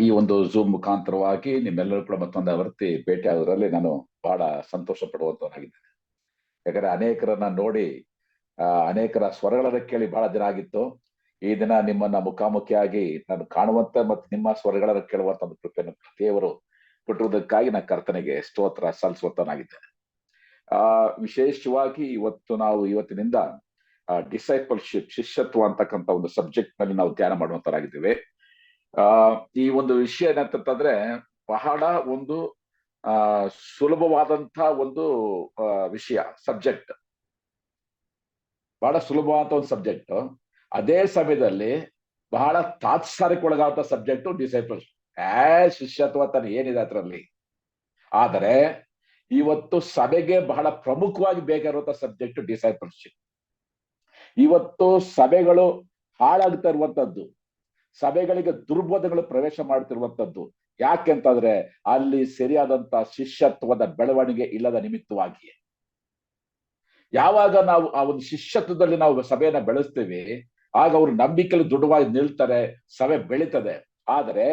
ಈ ಒಂದು ಝೂಮ್ ಮುಖಾಂತರವಾಗಿ ನಿಮ್ಮೆಲ್ಲರೂ ಕೂಡ ಮತ್ತೊಂದು ಆವೃತ್ತಿ ಭೇಟಿ ಆಗೋದ್ರಲ್ಲಿ ನಾನು ಬಹಳ ಸಂತೋಷ ಪಡುವಂತವನಾಗಿದ್ದೇನೆ. ಯಾಕಂದ್ರೆ ಅನೇಕರನ್ನ ನೋಡಿ ಅನೇಕರ ಸ್ವರಗಳನ್ನ ಕೇಳಿ ಬಹಳ ದಿನ ಆಗಿತ್ತು. ಈ ದಿನ ನಿಮ್ಮನ್ನ ಮುಖಾಮುಖಿಯಾಗಿ ನಾನು ಕಾಣುವಂತ ಮತ್ತು ನಿಮ್ಮ ಸ್ವರಗಳನ್ನ ಕೇಳುವಂತ ಒಂದು ಕೃಪೆಯನ್ನು ದೇವರು ಕೊಟ್ಟಿರುವುದಕ್ಕಾಗಿ ನಾನು ಕರ್ತನಿಗೆ ಸ್ತೋತ್ರ ಸಲ್ಲಿಸುವಂತನಾಗಿದ್ದೇನೆ. ವಿಶೇಷವಾಗಿ ಇವತ್ತಿನಿಂದ ಡಿಸೈಪಲ್ಶಿಪ್, ಶಿಷ್ಯತ್ವ ಅಂತಕ್ಕಂಥ ಒಂದು ಸಬ್ಜೆಕ್ಟ್ ನಲ್ಲಿ ನಾವು ಧ್ಯಾನ ಮಾಡುವಂತರಾಗಿದ್ದೇವೆ. ಈ ಒಂದು ವಿಷಯ ಏನಂತಂದ್ರೆ ಬಹಳ ಒಂದು ಸುಲಭವಾದಂತ ಒಂದು ವಿಷಯ, ಸಬ್ಜೆಕ್ಟ್ ಬಹಳ ಸುಲಭವಾದಂತ ಒಂದು ಸಬ್ಜೆಕ್ಟ್. ಅದೇ ಸಮಯದಲ್ಲಿ ಬಹಳ ತಾತ್ಸಾರಕ್ಕೆ ಒಳಗಾದಂತ ಸಬ್ಜೆಕ್ಟ್ ಡಿಸೈಪಲ್ಶಿಪ್. ಶಿಷ್ಯತ್ವ ತಾನು ಏನಿದೆ ಅದರಲ್ಲಿ. ಆದರೆ ಇವತ್ತು ಸಭೆಗೆ ಬಹಳ ಪ್ರಮುಖವಾಗಿ ಬೇಕಾಗಿರುವಂತ ಸಬ್ಜೆಕ್ಟ್ ಡಿಸೈಪಲ್ಶಿಪ್. ಇವತ್ತು ಸಭೆಗಳು ಹಾಳಾಗ್ತಾ ಇರುವಂತದ್ದು, ಸಭೆಗಳಿಗೆ ದುರ್ಬೋಧಗಳು ಪ್ರವೇಶ ಮಾಡ್ತಿರುವಂತದ್ದು ಯಾಕೆಂತಂದ್ರೆ ಅಲ್ಲಿ ಸರಿಯಾದಂತ ಶಿಷ್ಯತ್ವದ ಬೆಳವಣಿಗೆ ಇಲ್ಲದ ನಿಮಿತ್ತವಾಗಿಯೇ. ಯಾವಾಗ ನಾವು ಆ ಒಂದು ಶಿಷ್ಯತ್ವದಲ್ಲಿ ನಾವು ಸಭೆಯನ್ನ ಬೆಳೆಸ್ತೀವಿ, ಆಗ ಅವರು ನಂಬಿಕೆಯಲ್ಲಿ ದೃಢವಾಗಿ ನಿಲ್ತಾರೆ, ಸಭೆ ಬೆಳೀತದೆ. ಆದರೆ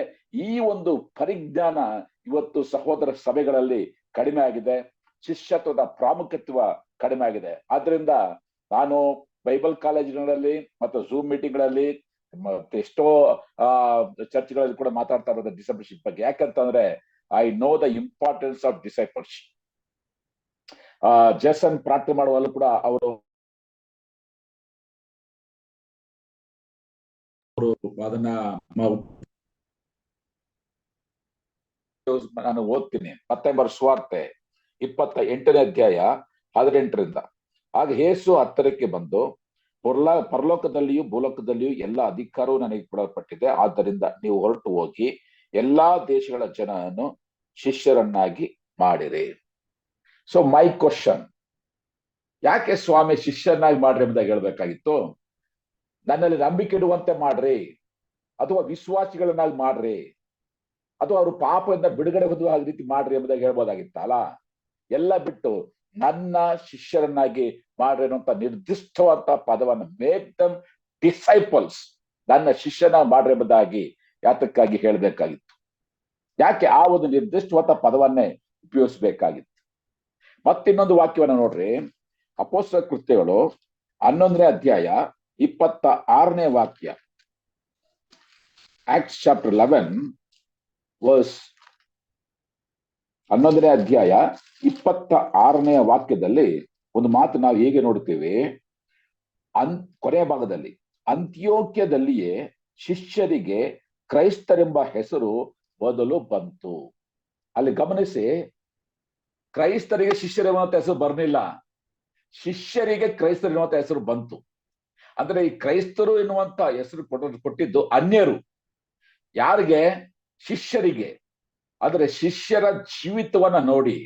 ಈ ಒಂದು ಪರಿಜ್ಞಾನ ಇವತ್ತು ಸಹೋದರ ಸಭೆಗಳಲ್ಲಿ ಕಡಿಮೆ ಆಗಿದೆ, ಶಿಷ್ಯತ್ವದ ಪ್ರಾಮುಖ್ಯತ್ವ ಕಡಿಮೆ ಆಗಿದೆ. ಆದ್ರಿಂದ ನಾನು ಬೈಬಲ್ ಕಾಲೇಜುಗಳಲ್ಲಿ ಮತ್ತು ಝೂಮ್ ಮೀಟಿಂಗ್ಗಳಲ್ಲಿ ಎಷ್ಟೋ ಚರ್ಚ್ಗಳಲ್ಲಿ ಕೂಡ ಮಾತಾಡ್ತಾ ಇರೋದು ಡಿಸೈಪಲ್ಶಿಪ್ ಬಗ್ಗೆ. ಯಾಕಂತಂದ್ರೆ I know the importance of discipleship. Jason ಪ್ರಾರ್ಥನೆ ಮಾಡುವಲ್ಲೂ ಕೂಡ ಅವರು ಅದನ್ನ ನಾನು ಓದ್ತೀನಿ. ಮತ್ತಾಯನ ಸುವಾರ್ತೆ 28ನೇ ಅಧ್ಯಾಯ 18ರಿಂದ. ಆಗ ಯೇಸು ಹತ್ತಿರಕ್ಕೆ ಬಂದು, ಪರಲೋಕದಲ್ಲಿಯೂ ಭೂಲೋಕದಲ್ಲಿಯೂ ಎಲ್ಲ ಅಧಿಕಾರವೂ ನನಗೆ ಕೊಡಲ್ಪಟ್ಟಿದೆ. ಆದ್ದರಿಂದ ನೀವು ಹೊರಟು ಹೋಗಿ ಎಲ್ಲಾ ದೇಶಗಳ ಜನರನ್ನು ಶಿಷ್ಯರನ್ನಾಗಿ ಮಾಡಿರಿ. ಸೊ ಮೈ ಕ್ವಶನ್, ಯಾಕೆ ಸ್ವಾಮಿ ಶಿಷ್ಯರನ್ನಾಗಿ ಮಾಡ್ರಿ ಎಂಬುದಾಗಿ ಹೇಳ್ಬೇಕಾಗಿತ್ತು? ನನ್ನಲ್ಲಿ ನಂಬಿಕೆ ಇಡುವಂತೆ ಮಾಡ್ರಿ, ಅಥವಾ ವಿಶ್ವಾಸಿಗಳನ್ನಾಗಿ ಮಾಡ್ರಿ, ಅಥವಾ ಅವರು ಪಾಪದಿಂದ ಬಿಡುಗಡೆ ಹೊಂದುವ ರೀತಿ ಮಾಡ್ರಿ ಎಂಬುದಾಗಿ ಹೇಳ್ಬೋದಾಗಿತ್ತಲ್ಲ. ಎಲ್ಲ ಬಿಟ್ಟು ನನ್ನ ಶಿಷ್ಯರನ್ನಾಗಿ ಮಾಡ್ರಿ ಅನ್ನುವಂತ ನಿರ್ದಿಷ್ಟವಾದ ಪದವನ್ನು, ಮೇಕ್ ದಮ್ ಡಿಸೈಪಲ್ಸ್, ನನ್ನ ಶಿಷ್ಯನ ಮಾಡ್ರಿ ಎಂಬುದಾಗಿ ಯಾತಕ್ಕಾಗಿ ಹೇಳ್ಬೇಕಾಗಿತ್ತು? ಯಾಕೆ ಆ ಒಂದು ನಿರ್ದಿಷ್ಟವಾದ ಪದವನ್ನೇ ಉಪಯೋಗಿಸ್ಬೇಕಾಗಿತ್ತು? ಮತ್ತಿನ್ನೊಂದು ವಾಕ್ಯವನ್ನ ನೋಡ್ರಿ, ಅಪೊಸ್ತಲ ಕೃತ್ಯಗಳು 11ನೇ ಅಧ್ಯಾಯ 26ನೇ ವಾಕ್ಯ. ಆಕ್ಟ್ಸ್ ಚಾಪ್ಟರ್ 11 ವರ್ಸ್ 11ನೇ ಅಧ್ಯಾಯ 26ನೇ ವಾಕ್ಯದಲ್ಲಿ ಒಂದು ಮಾತು ನಾವು ಹೇಗೆ ನೋಡ್ತೀವಿ? ಕೊನೆಯ ಭಾಗದಲ್ಲಿ, ಅಂತ್ಯೋಕ್ಯದಲ್ಲಿಯೇ ಶಿಷ್ಯರಿಗೆ ಕ್ರೈಸ್ತರೆಂಬ ಹೆಸರು ಮೊದಲು ಬಂತು. ಅಲ್ಲಿ ಗಮನಿಸಿ, ಕ್ರೈಸ್ತರಿಗೆ ಶಿಷ್ಯರೆನ್ನುವಂತ ಹೆಸರು ಬರ್ಲಿಲ್ಲ, ಶಿಷ್ಯರಿಗೆ ಕ್ರೈಸ್ತರು ಎನ್ನುವಂತ ಹೆಸರು ಬಂತು. ಅಂದ್ರೆ ಈ ಕ್ರೈಸ್ತರು ಎನ್ನುವಂತ ಹೆಸರು ಕೊಟ್ಟಿದ್ದು ಅನ್ಯರು. ಯಾರಿಗೆ? ಶಿಷ್ಯರಿಗೆ. ಆದ್ರೆ ಶಿಷ್ಯರ ಜೀವಿತವನ್ನ ನೋಡಿ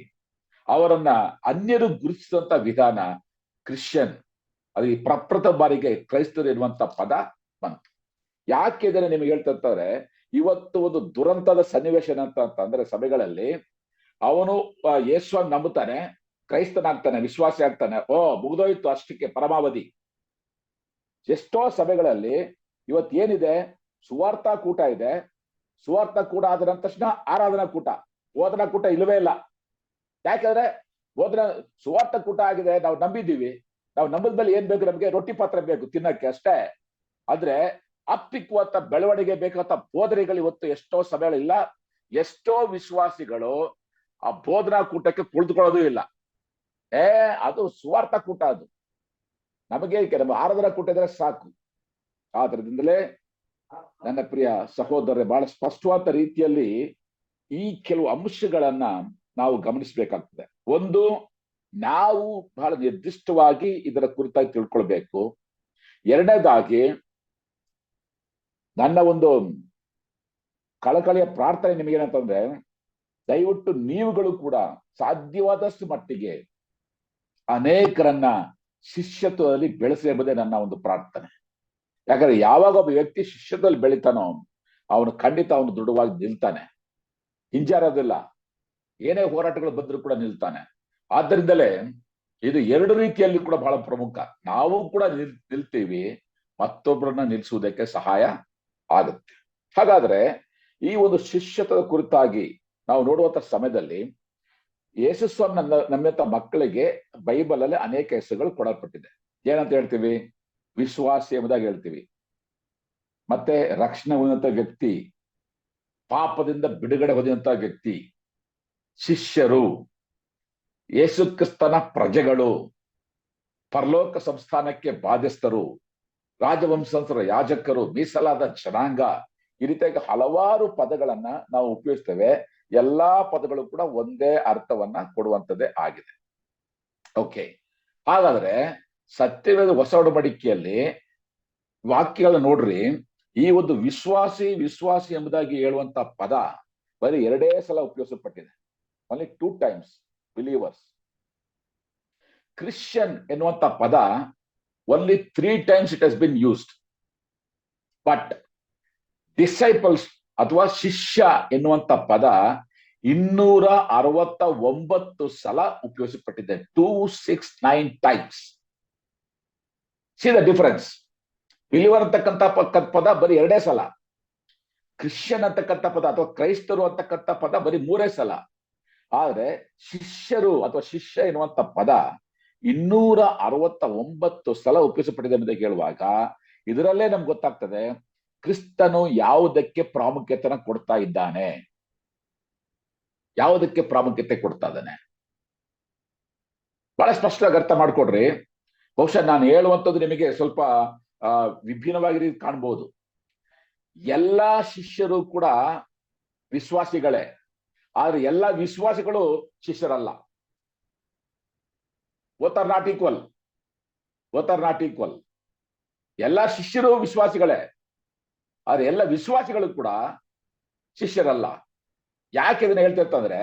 ಅವರನ್ನ ಅನ್ಯರು ಗುರುತಿಸಿದಂತ ವಿಧಾನ ಕ್ರಿಶ್ಚಿಯನ್. ಅದು ಈ ಪ್ರಪ್ರಥಮ ಬಾರಿಗೆ ಕ್ರೈಸ್ತರು ಎನ್ನುವಂತ ಪದ ಬಂತು. ಯಾಕೆ ಇದನ್ನ ನಿಮಗೆ ಹೇಳ್ತಂತಂದ್ರೆ, ಇವತ್ತು ಒಂದು ದುರಂತದ ಸನ್ನಿವೇಶ ಏನಂತಂದ್ರೆ, ಸಭೆಗಳಲ್ಲಿ ಅವನು ಯೇಸುವನ್ನು ನಂಬುತ್ತಾನೆ, ಕ್ರೈಸ್ತನಾಗ್ತಾನೆ, ವಿಶ್ವಾಸಿ ಆಗ್ತಾನೆ, ಮುಗಿದೋಯ್ತು, ಅಷ್ಟಕ್ಕೆ ಪರಮಾವಧಿ. ಎಷ್ಟೋ ಸಭೆಗಳಲ್ಲಿ ಇವತ್ತು ಏನಿದೆ, ಸುವಾರ್ಥ ಕೂಟ ಇದೆ, ಸುವಾರ್ಥ ಕೂಟ ಆದ ತಕ್ಷಣ ಆರಾಧನಾ ಕೂಟ, ಬೋಧನಾ ಕೂಟ ಇಲ್ಲವೇ ಇಲ್ಲ. ಯಾಕಂದ್ರೆ ಸುವಾರ್ಥ ಕೂಟ ಆಗಿದೆ, ನಾವು ನಂಬಿದ್ದೀವಿ, ನಾವು ನಂಬಿದ ಮೇಲೆ ಏನ್ ಬೇಕು? ನಮ್ಗೆ ರೊಟ್ಟಿ ಪಾತ್ರ ಬೇಕು ತಿನ್ನಕ್ಕೆ ಅಷ್ಟೇ. ಆದ್ರೆ ಆತ್ಮಿಕವಾದ ಬೆಳವಣಿಗೆ ಬೇಕಾದ ಬೋಧನೆಗಳು ಇವತ್ತು ಎಷ್ಟೋ ಸಭೆಗಳಿಲ್ಲ. ಎಷ್ಟೋ ವಿಶ್ವಾಸಿಗಳು ಆ ಬೋಧನಾ ಕೂಟಕ್ಕೆ ಕುಳಿತುಕೊಳ್ಳೋದು ಇಲ್ಲ. ಅದು ಸುವಾರ್ಥ ಕೂಟ, ಅದು ನಮಗೆ ನಮ್ಮ ಆರಾಧನಾ ಕೂಟ ಇದ್ರೆ ಸಾಕು. ಆದ್ರಿಂದಲೇ ನನ್ನ ಪ್ರಿಯ ಸಹೋದರರೇ, ಬಹಳ ಸ್ಪಷ್ಟವಾದ ರೀತಿಯಲ್ಲಿ ಈ ಕೆಲವು ಅಂಶಗಳನ್ನ ನಾವು ಗಮನಿಸಬೇಕಾಗ್ತದೆ. ಒಂದು, ನಾವು ಬಹಳ ನಿರ್ದಿಷ್ಟವಾಗಿ ಇದರ ಕುರಿತಾಗಿ ತಿಳ್ಕೊಳ್ಬೇಕು. ಎರಡನೇದಾಗಿ, ನನ್ನ ಒಂದು ಕಳಕಳಿಯ ಪ್ರಾರ್ಥನೆ ನಿಮಗೇನಂತಂದ್ರೆ, ದಯವಿಟ್ಟು ನೀವುಗಳು ಕೂಡ ಸಾಧ್ಯವಾದಷ್ಟು ಮಟ್ಟಿಗೆ ಅನೇಕರನ್ನ ಶಿಷ್ಯತ್ವದಲ್ಲಿ ಬೆಳೆಸಿ ಎಂಬುದೇ ನನ್ನ ಒಂದು ಪ್ರಾರ್ಥನೆ. ಯಾಕಂದ್ರೆ ಯಾವಾಗ ಒಬ್ಬ ವ್ಯಕ್ತಿ ಶಿಷ್ಯತ್ವದಲ್ಲಿ ಬೆಳಿತಾನೋ, ಅವನು ಖಂಡಿತ ಅವನು ದೃಢವಾಗಿ ನಿಲ್ತಾನೆ, ಹಿಂಜಾರೋದಿಲ್ಲ, ಏನೇ ಹೋರಾಟಗಳು ಬಂದರೂ ಕೂಡ ನಿಲ್ತಾನೆ. ಆದ್ದರಿಂದಲೇ ಇದು ಎರಡು ರೀತಿಯಲ್ಲಿ ಕೂಡ ಬಹಳ ಪ್ರಮುಖ. ನಾವು ಕೂಡ ನಿಲ್ತೀವಿ, ಮತ್ತೊಬ್ಬರನ್ನ ನಿಲ್ಲಿಸುವುದಕ್ಕೆ ಸಹಾಯ ಆಗುತ್ತೆ. ಹಾಗಾದ್ರೆ ಈ ಒಂದು ಶಿಷ್ಯತ್ವದ ಕುರಿತಾಗಿ ನಾವು ನೋಡುವಂತ ಸಮಯದಲ್ಲಿ ಯೇಸು ಸ್ವಾಮಿ ನಮ್ಮಂತ ಮಕ್ಕಳಿಗೆ ಬೈಬಲ್ ಅಲ್ಲಿ ಅನೇಕ ಹೆಸರುಗಳು ಕೊಡಲ್ಪಟ್ಟಿದೆ. ಏನಂತ ಹೇಳ್ತೀವಿ? ವಿಶ್ವಾಸಿ ಎಂಬುದಾಗಿ ಹೇಳ್ತೀವಿ, ಮತ್ತೆ ರಕ್ಷಣೆ ಹೊಂದಿದಂತ ವ್ಯಕ್ತಿ, ಪಾಪದಿಂದ ಬಿಡುಗಡೆ ಹೊಂದಿದಂತ ವ್ಯಕ್ತಿ, ಶಿಷ್ಯರು, ಯೇಸು ಕ್ರಿಸ್ತನ ಪ್ರಜೆಗಳು, ಪರಲೋಕ ಸಂಸ್ಥಾನಕ್ಕೆ ಬಾಧ್ಯಸ್ಥರು, ರಾಜವಂಶಸ್ಥರ ಯಾಜಕರು, ಮೀಸಲಾದ ಜನಾಂಗ. ಈ ರೀತಿಯಾಗಿ ಹಲವಾರು ಪದಗಳನ್ನ ನಾವು ಉಪಯೋಗಿಸ್ತೇವೆ. ಎಲ್ಲಾ ಪದಗಳು ಕೂಡ ಒಂದೇ ಅರ್ಥವನ್ನ ಕೊಡುವಂತದ್ದೇ ಆಗಿದೆ. ಓಕೆ, ಹಾಗಾದ್ರೆ ಸತ್ಯವೇದ ಹೊಸ ಒಡಂಬಡಿಕೆಯಲ್ಲಿ ವಾಕ್ಯಗಳನ್ನ ನೋಡ್ರಿ, ಈ ಒಂದು ವಿಶ್ವಾಸಿ ವಿಶ್ವಾಸಿ ಎಂಬುದಾಗಿ ಹೇಳುವಂತ ಪದ ಬರೀ 2 ಸಲ ಉಪಯೋಗಿಸಲ್ಪಟ್ಟಿದೆ. Only 2 times believers. ಕ್ರಿಶ್ಚಿಯನ್ ಎನ್ನುವಂತ ಪದ only 3 times it has been used. But disciples ಅಥವಾ ಶಿಷ್ಯ ಎನ್ನುವಂತ ಪದ 269 ಸಲ ಉಪಯೋಗಿಸಲ್ಪಟ್ಟಿದೆ. 269 times. See the difference. Believer ಅಂತಕ್ಕಂಥ ಪದ ಬರೀ 2 ಸಲ, ಕ್ರಿಶ್ಚಿಯನ್ ಅಂತಕ್ಕಂಥ ಪದ ಅಥವಾ ಕ್ರೈಸ್ತರು ಅಂತಕ್ಕಂಥ ಪದ ಬರೀ 3 ಸಲ. ಆದ್ರೆ ಶಿಷ್ಯರು ಅಥವಾ ಶಿಷ್ಯ ಎನ್ನುವಂತ ಪದ 269 ಸಲ ಉಪಯೋಗಿಸಲ್ಪಟ್ಟಿದೆ ಅಂತ ಹೇಳುವಾಗ ಇದರಲ್ಲೇ ನಮ್ಗೆ ಗೊತ್ತಾಗ್ತದೆ ಕ್ರಿಸ್ತನು ಯಾವುದಕ್ಕೆ ಪ್ರಾಮುಖ್ಯತೆನ ಕೊಡ್ತಾ ಇದ್ದಾನೆ, ಯಾವುದಕ್ಕೆ ಪ್ರಾಮುಖ್ಯತೆ ಕೊಡ್ತಾ ಇದ್ದಾನೆ. ಬಹಳ ಸ್ಪಷ್ಟವಾಗಿ ಅರ್ಥ ಮಾಡ್ಕೊಡ್ರಿ. ಬಹುಶಃ ನಾನು ಹೇಳುವಂಥದ್ದು ನಿಮಗೆ ಸ್ವಲ್ಪ ವಿಭಿನ್ನವಾಗಿ ಕಾಣ್ಬೋದು. ಎಲ್ಲಾ ಶಿಷ್ಯರು ಕೂಡ ವಿಶ್ವಾಸಿಗಳೇ, ಆದ್ರೆ ಎಲ್ಲಾ ವಿಶ್ವಾಸಿಗಳು ಶಿಷ್ಯರಲ್ಲ. both are not equal. both are not equal. ಎಲ್ಲಾ ಶಿಷ್ಯರು ವಿಶ್ವಾಸಿಗಳೇ, ಆದ್ರೆ ಎಲ್ಲ ವಿಶ್ವಾಸಿಗಳು ಕೂಡ ಶಿಷ್ಯರಲ್ಲ. ಯಾಕೆ ಇದನ್ನ ಹೇಳ್ತಿರ್ತಂದ್ರೆ,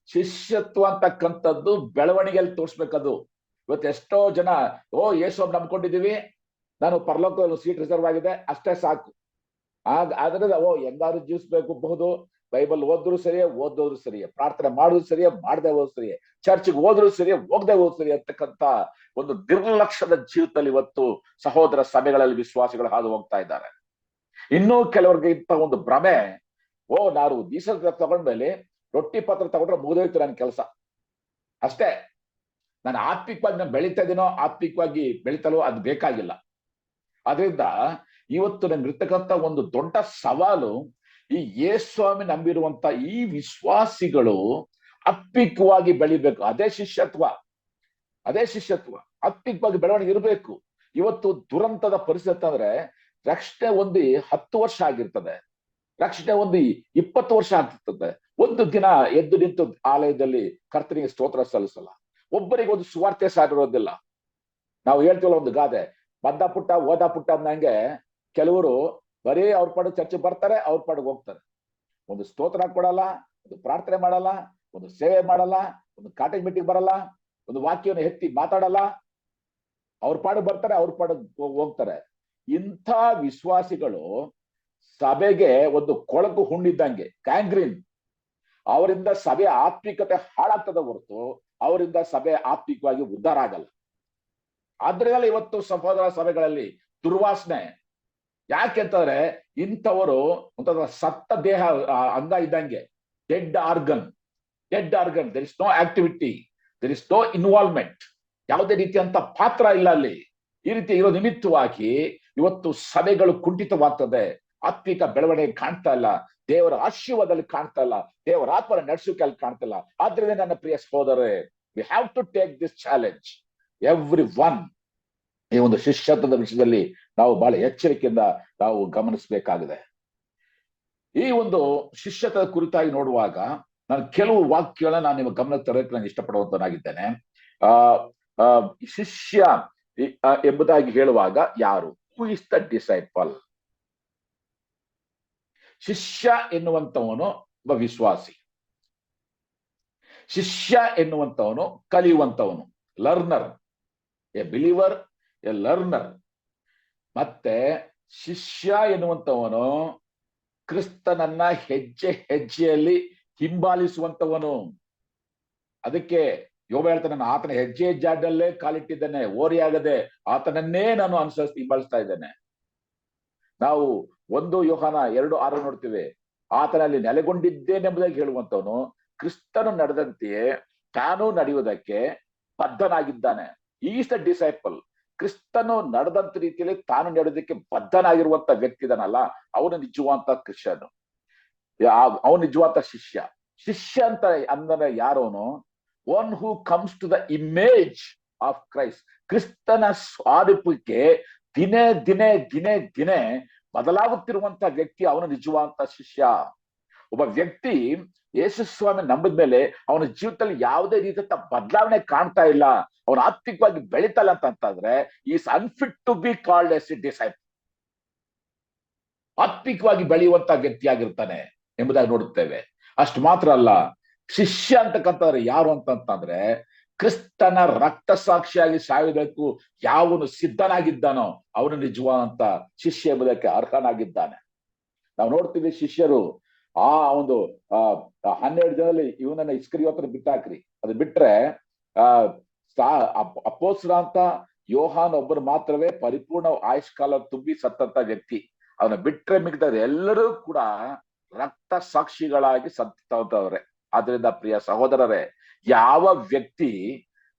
ಶಿಷ್ಯತ್ವ ಅಂತಕ್ಕಂಥದ್ದು ಬೆಳವಣಿಗೆಯಲ್ಲಿ ತೋರಿಸ್ಬೇಕದು. ಇವತ್ತು ಎಷ್ಟೋ ಜನ ಯೇಸು ನಂಬ್ಕೊಂಡಿದೀವಿ, ನಾನು ಪರಲೋಕದಲ್ಲಿ ಸೀಟ್ ರಿಸರ್ವ್ ಆಗಿದೆ, ಅಷ್ಟೇ ಸಾಕು. ಆದ್ರೆ ಹೆಂಗಾರು ಜೀವಿಸ್ಬೇಕು, ಬೈಬಲ್ ಓದಿದ್ರು ಸರಿಯೇ, ಓದೋದ್ರು ಸರಿಯೇ, ಪ್ರಾರ್ಥನೆ ಮಾಡೋದು ಸರಿಯೇ, ಮಾಡದೆ ಹೋದ್ರು ಸರಿಯೇ, ಚರ್ಚ್ಗೆ ಹೋದ್ರು ಸರಿಯೇ, ಹೋಗದೆ ಹೋದ್ರು ಸರಿಯೇ ಅಂತಕ್ಕಂಥ ಒಂದು ನಿರ್ಲಕ್ಷ್ಯದ ಜೀವಿತದಲ್ಲಿ ಇವತ್ತು ಸಹೋದರ ಸಭೆಗಳಲ್ಲಿ ವಿಶ್ವಾಸಿಗಳು ಹಾದು ಹೋಗ್ತಾ ಇದ್ದಾರೆ. ಇನ್ನೂ ಕೆಲವರಿಗೆ ಇಂಥ ಒಂದು ಭ್ರಮೆ, ನಾನು ಡೀಸೆಲ್ ತಗೊಂಡ್ಮೇಲೆ ರೊಟ್ಟಿ ಪತ್ರ ತಗೊಂಡ್ರೆ ಮುಗಿದೋಯ್ತು ನನ್ನ ಕೆಲಸ, ಅಷ್ಟೇ. ನಾನು ಆತ್ಮಿಕವಾಗಿ ನಾನು ಬೆಳೀತಾ ಇದ್ದೀನೋ, ಆತ್ಮಿಕವಾಗಿ ಬೆಳಿತಲೋ ಅದು ಬೇಕಾಗಿಲ್ಲ. ಅದರಿಂದ ಇವತ್ತು ನಮ್ಗಿರ್ತಕ್ಕಂಥ ಒಂದು ದೊಡ್ಡ ಸವಾಲು, ಈ ಯೇಸ್ವಾಮಿ ನಂಬಿರುವಂತ ಈ ವಿಶ್ವಾಸಿಗಳು ಆತ್ಮಿಕವಾಗಿ ಬೆಳಿಬೇಕು. ಅದೇ ಶಿಷ್ಯತ್ವ, ಆತ್ಮಿಕವಾಗಿ ಬೆಳವಣಿಗೆ ಇರಬೇಕು. ಇವತ್ತು ದುರಂತದ ಪರಿಸ್ಥಿತಿ ಅಂದ್ರೆ, ರಕ್ಷಣೆ ಒಂದು 10 ವರ್ಷ ಆಗಿರ್ತದೆ, ರಕ್ಷಣೆ ಒಂದು 20 ವರ್ಷ ಆಗ್ತಿರ್ತದೆ. ಒಂದು ದಿನ ಎದ್ದು ನಿಂತು ಆಲಯದಲ್ಲಿ ಕರ್ತನಿಗೆ ಸ್ತೋತ್ರ ಸಲ್ಲಿಸಲ್ಲ, ಒಬ್ಬರಿಗೆ ಒಂದು ಸುವಾರ್ತೆ ಸಾರಿರೋದಿಲ್ಲ. ನಾವು ಹೇಳ್ತೀವಲ್ಲ ಒಂದು ಗಾದೆ, ಮದ್ದ ಪುಟ್ಟ ಓದ ಪುಟ್ಟ ಅನ್ನಂಗೆ ಕೆಲವರು ಬರೀ ಅವ್ರ ಪಾಡು ಚರ್ಚೆ ಬರ್ತಾರೆ, ಅವ್ರ ಪಾಡಿಗೆ ಹೋಗ್ತಾರೆ. ಒಂದು ಸ್ತೋತ್ರ ಕೊಡಲ್ಲ, ಒಂದು ಪ್ರಾರ್ಥನೆ ಮಾಡಲ್ಲ, ಒಂದು ಸೇವೆ ಮಾಡಲ್ಲ, ಒಂದು ಕಾಟೇಜ್ ಮೀಟಿಂಗ್ ಬರಲ್ಲ, ಒಂದು ವಾಕ್ಯವನ್ನು ಎತ್ತಿ ಮಾತಾಡಲ್ಲ. ಅವ್ರ ಪಾಡು ಬರ್ತಾರೆ, ಅವ್ರ ಪಾಡು ಹೋಗ್ತಾರೆ. ಇಂಥ ವಿಶ್ವಾಸಿಗಳು ಸಭೆಗೆ ಒಂದು ಕೊಳಕು ಹುಣ್ಣಿದ್ದಂಗೆ, ಗ್ಯಾಂಗ್ರೀನ್. ಅವರಿಂದ ಸಭೆ ಆತ್ಮಿಕತೆ ಹಾಳಾಗ್ತದೆ ಹೊರತು ಅವರಿಂದ ಸಭೆ ಆತ್ಮಿಕವಾಗಿ ಉದ್ಧಾರ ಆಗಲ್ಲ. ಆದ್ರಿಂದ ಇವತ್ತು ಸಹೋದರ ಸಭೆಗಳಲ್ಲಿ ದುರ್ವಾಸನೆ. ಯಾಕೆಂತಂದ್ರೆ ಇಂಥವರು ಒಂಥರ ಸತ್ತ ದೇಹ ಅಂಗ ಇದ್ದಂಗೆ, dead organ. There is no activity, there is no involvement, ಯಾವುದೇ ರೀತಿಯಂತ ಪಾತ್ರ ಇಲ್ಲ ಅಲ್ಲಿ. ಈ ರೀತಿ ಇರೋ ನಿಮಿತ್ತವಾಗಿ ಇವತ್ತು ಸಭೆಗಳು ಕುಂಠಿತವಾಗ್ತದೆ, ಆತ್ಮಿಕ ಬೆಳವಣಿಗೆ ಕಾಣ್ತಾ ಇಲ್ಲ, ದೇವರ ಆಶೀರ್ವಾದದಲ್ಲಿ ಕಾಣ್ತಾ ಇಲ್ಲ, ದೇವರ ಆತ್ಮರ ನಡೆಸುವಿಕೆಯಲ್ಲಿ ಕಾಣ್ತಾ ಇಲ್ಲ. ಆದ್ರಿಂದ ನನ್ನ ಪ್ರಿಯ ಸಹೋದರರೇ, we have to take this challenge, everyone. ಈ ಒಂದು ಶಿಷ್ಯತ್ವದ ವಿಷಯದಲ್ಲಿ ನಾವು ಬಹಳ ಎಚ್ಚರಿಕೆಯಿಂದ ನಾವು ಗಮನಿಸಬೇಕಾಗಿದೆ. ಈ ಒಂದು ಶಿಷ್ಯತ್ವದ ಕುರಿತಾಗಿ ನೋಡುವಾಗ ನಾನು ಕೆಲವು ವಾಕ್ಯಗಳನ್ನ ನಾನು ನಿಮ್ಮ ಗಮನಕ್ಕೆ ತರಕ್ಕೆ ನಾನು ಇಷ್ಟಪಡುವಂತನಾಗಿದ್ದೇನೆ. ಶಿಷ್ಯ ಎಂಬುದಾಗಿ ಹೇಳುವಾಗ ಯಾರು? Who is the disciple? ಶಿಷ್ಯ ಎನ್ನುವಂತವನು ಒಬ್ಬ ವಿಶ್ವಾಸಿ. ಶಿಷ್ಯ ಎನ್ನುವಂತವನು ಕಲಿಯುವಂತವನು, learner. A believer, a learner. ಮತ್ತೆ ಶಿಷ್ಯ ಎನ್ನುವಂತವನು ಕ್ರಿಸ್ತನನ್ನ ಹೆಜ್ಜೆ ಹೆಜ್ಜೆಯಲ್ಲಿ ಹಿಂಬಾಲಿಸುವಂತವನು. ಅದಕ್ಕೆ ಯೋಬ ಹೇಳ್ತಾನೆ, ನಾನು ಆತನ ಹೆಜ್ಜೆ ಹೆಜ್ಜಾಡಲ್ಲೇ ಕಾಲಿಟ್ಟಿದ್ದೇನೆ, ಓರಿಯಾಗದೆ ಆತನನ್ನೇ ನಾನು ಹಿಂಬಾಲಿಸ್ತಾ ಇದ್ದೇನೆ. ನಾವು 1 ಯೋಹಾನ 2:6 ನೋಡ್ತೀವಿ. ಆತನಲ್ಲಿ ನೆಲೆಗೊಂಡಿದ್ದೇನೆಂಬುದಾಗಿ ಹೇಳುವಂತವನು ಕ್ರಿಸ್ತನು ನಡೆದಂತೆಯೇ ತಾನು ನಡೆಯುವುದಕ್ಕೆ ಬದ್ಧನಾಗಿದ್ದಾನೆ. Is the disciple. ಕ್ರಿಸ್ತನು ನಡೆದಂತ ರೀತಿಯಲ್ಲಿ ತಾನು ನಡೆಯೋದಕ್ಕೆ ಬದ್ಧನಾಗಿರುವಂತ ವ್ಯಕ್ತಿ ಇದನಲ್ಲ, ಅವನು ನಿಜವಾದ ಕ್ರಿಶ್ಚಿಯನ್, ಅವನು ನಿಜವಾದ ಶಿಷ್ಯ. ಶಿಷ್ಯ ಅಂತ ಅಂದ್ರೆ ಯಾರೋನು? One who comes to the image of Christ. ಕ್ರಿಸ್ತನ ಸ್ವಾರೂಪಕ್ಕೆ ದಿನೇ ದಿನೇ ದಿನೇ ದಿನೇ ಬದಲಾಗುತ್ತಿರುವಂತ ವ್ಯಕ್ತಿ ಅವನು ನಿಜವಾದ ಶಿಷ್ಯ. ಒಬ್ಬ ವ್ಯಕ್ತಿ ಯೇಸು ಸ್ವಾಮಿ ನಂಬಿದ ಮೇಲೆ ಅವನ ಜೀವಿತದಲ್ಲಿ ಯಾವುದೇ ರೀತಿಯ ಬದಲಾವಣೆ ಕಾಣ್ತಾ ಇಲ್ಲ, ಅವನು ಆತ್ಮಿಕವಾಗಿ ಬೆಳಿತಲ್ಲ ಅಂತಂದ್ರೆ is unfit to be called as a disciple. ಆತ್ಮಿಕವಾಗಿ ಬೆಳೆಯುವಂತ ವ್ಯಕ್ತಿ ಆಗಿರ್ತಾನೆ ಎಂಬುದಾಗಿ ನೋಡುತ್ತೇವೆ. ಅಷ್ಟು ಮಾತ್ರ ಅಲ್ಲ, ಶಿಷ್ಯ ಅಂತಕ್ಕಂಥವ್ರು ಯಾರು ಅಂತಂದ್ರೆ ಕ್ರಿಸ್ತನ ರಕ್ತ ಸಾಕ್ಷಿಯಾಗಿ ಸಾಯುವುದಕ್ಕೂ ಯಾವನು ಸಿದ್ಧನಾಗಿದ್ದಾನೋ ಅವನು ನಿಜವಾದಂತ ಶಿಷ್ಯ ಎಂಬುದಕ್ಕೆ ಅರ್ಹನಾಗಿದ್ದಾನೆ. ನಾವು ನೋಡ್ತೀವಿ ಶಿಷ್ಯರು ಆ ಒಂದು 12 ಜನರಲ್ಲಿ ಇವನನ್ನ ಇಸ್ಕರಿಯೋತನ ಬಿಟ್ಟಾಕ್ರಿ, ಅದು ಬಿಟ್ರೆ ಅಪೊಸ್ತಲ ಅಂತ ಯೋಹಾನ್ ಒಬ್ಬರು ಮಾತ್ರವೇ ಪರಿಪೂರ್ಣ ಆಯುಷ್ಕಾಲ ತುಂಬಿ ಸತ್ತಂತ ವ್ಯಕ್ತಿ. ಅವನ ಬಿಟ್ರೆ ಮಿಗಿದ ಎಲ್ಲರೂ ಕೂಡ ರಕ್ತ ಸಾಕ್ಷಿಗಳಾಗಿ ಸತ್ತವ್ರೆ. ಆದ್ರಿಂದ ಪ್ರಿಯ ಸಹೋದರರೇ, ಯಾವ ವ್ಯಕ್ತಿ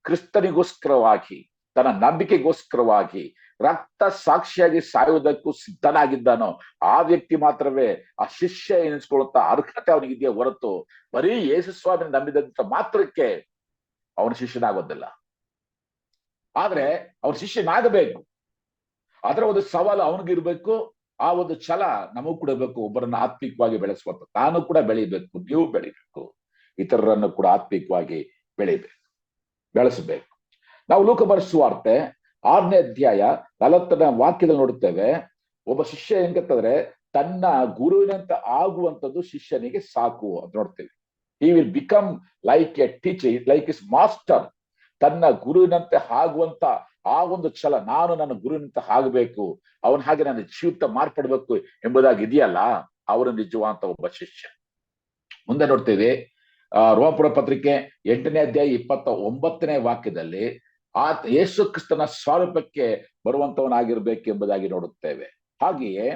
ಕ್ರಿಸ್ತನಿಗೋಸ್ಕರವಾಗಿ ತನ್ನ ನಂಬಿಕೆಗೋಸ್ಕರವಾಗಿ ರಕ್ತ ಸಾಕ್ಷಿಯಾಗಿ ಸಾಯುವುದಕ್ಕೂ ಸಿದ್ಧನಾಗಿದ್ದಾನೋ ಆ ವ್ಯಕ್ತಿ ಮಾತ್ರವೇ ಆ ಶಿಷ್ಯ ಎನಿಸ್ಕೊಳ್ಳುವಂತ ಅರ್ಹತೆ ಅವನಿಗಿದೆಯೇ ಹೊರತು ಬರೀ ಯೇಸು ಸ್ವಾಮಿನ ನಂಬಿದಂತ ಮಾತ್ರಕ್ಕೆ ಅವನ ಶಿಷ್ಯನಾಗೋದಿಲ್ಲ. ಆದ್ರೆ ಅವನ ಶಿಷ್ಯನಾಗಬೇಕು, ಅದರ ಒಂದು ಸವಾಲು ಅವನಿಗಿರ್ಬೇಕು, ಆ ಒಂದು ಛಲ ನಮಗೂ ಕೂಡ ಬೇಕು. ಒಬ್ಬರನ್ನ ಆತ್ಮಿಕವಾಗಿ ಬೆಳೆಸುವಂತ ತಾನು ಕೂಡ ಬೆಳಿಬೇಕು, ನೀವು ಬೆಳಿಬೇಕು, ಇತರರನ್ನು ಕೂಡ ಆತ್ಮಿಕವಾಗಿ ಬೆಳೆಸಬೇಕು. ನಾವು ಲೂಕ ಬರೆದ ಸುವಾರ್ತೆ 6ನೇ ಅಧ್ಯಾಯ 40ನೇ ವಾಕ್ಯದಲ್ಲಿ ನೋಡುತ್ತೇವೆ. ಒಬ್ಬ ಶಿಷ್ಯ ಹೆಂಗಂತಂದ್ರೆ ತನ್ನ ಗುರುವಿನಂತ ಆಗುವಂಥದ್ದು ಶಿಷ್ಯನಿಗೆ ಸಾಕು ಅಂತ ನೋಡ್ತೇವೆ. He will become like A teacher, like is master. ತನ್ನ ಗುರುವಿನಂತೆ ಆಗುವಂತ ಆ ಒಂದು ಛಲ, ನಾನು ನನ್ನ ಗುರುವಿನಂತೆ ಆಗಬೇಕು, ಅವನ ಹಾಗೆ ನನ್ನ ಜೀವಿತ ಮಾರ್ಪಡ್ಬೇಕು ಎಂಬುದಾಗಿ ಇದೆಯಲ್ಲ, ಅವನು ನಿಜವಾದಂತ ಒಬ್ಬ ಶಿಷ್ಯ. ಮುಂದೆ ನೋಡ್ತೇವೆ ರೋಮಪುರ ಪತ್ರಿಕೆ 8ನೇ ಅಧ್ಯಾಯ 29ನೇ ವಾಕ್ಯದಲ್ಲಿ ಯೇಸು ಕ್ರಿಸ್ತನ ಸ್ವರೂಪಕ್ಕೆ ಬರುವಂತವನಾಗಿರ್ಬೇಕೆಂಬುದಾಗಿ ನೋಡುತ್ತೇವೆ. ಹಾಗೆಯೇ